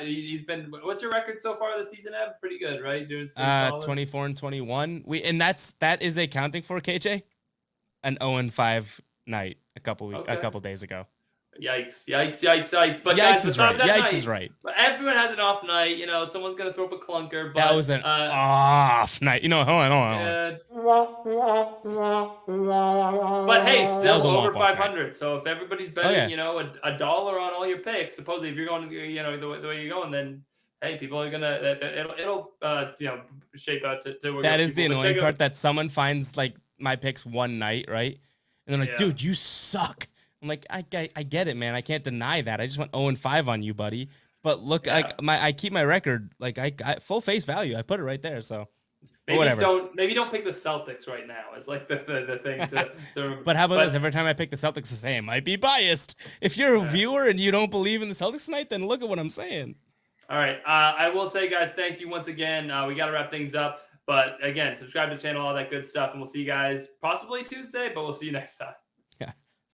he's been. What's your record so far this season, Ev? Pretty good, right? Doing 24-21. That is accounting for KJ an 0-5 night a couple days ago. Yikes. But yikes guys, is right. Yikes is right. But everyone has an off night. Someone's going to throw up a clunker. But, that was an off night. Hold on. But hey, still over 500. So if everybody's betting, $1 on all your picks, supposedly if you're going, the way you're going, then hey, people are gonna. It'll shape out to. That is the annoying part, that someone finds like my picks one night, right? And they're like, dude, you suck. I'm like, I get it, man. I can't deny that. I just went 0-5 on you, buddy. But look, I keep my record, like I full face value. I put it right there. So whatever. Don't pick the Celtics right now. It's like the thing to But how about this? Every time I pick the Celtics, I say I might be biased. If you're a viewer and you don't believe in the Celtics tonight, then look at what I'm saying. All right. I will say, guys, thank you once again. We got to wrap things up. But again, subscribe to the channel, all that good stuff. And we'll see you guys possibly Tuesday, but we'll see you next time.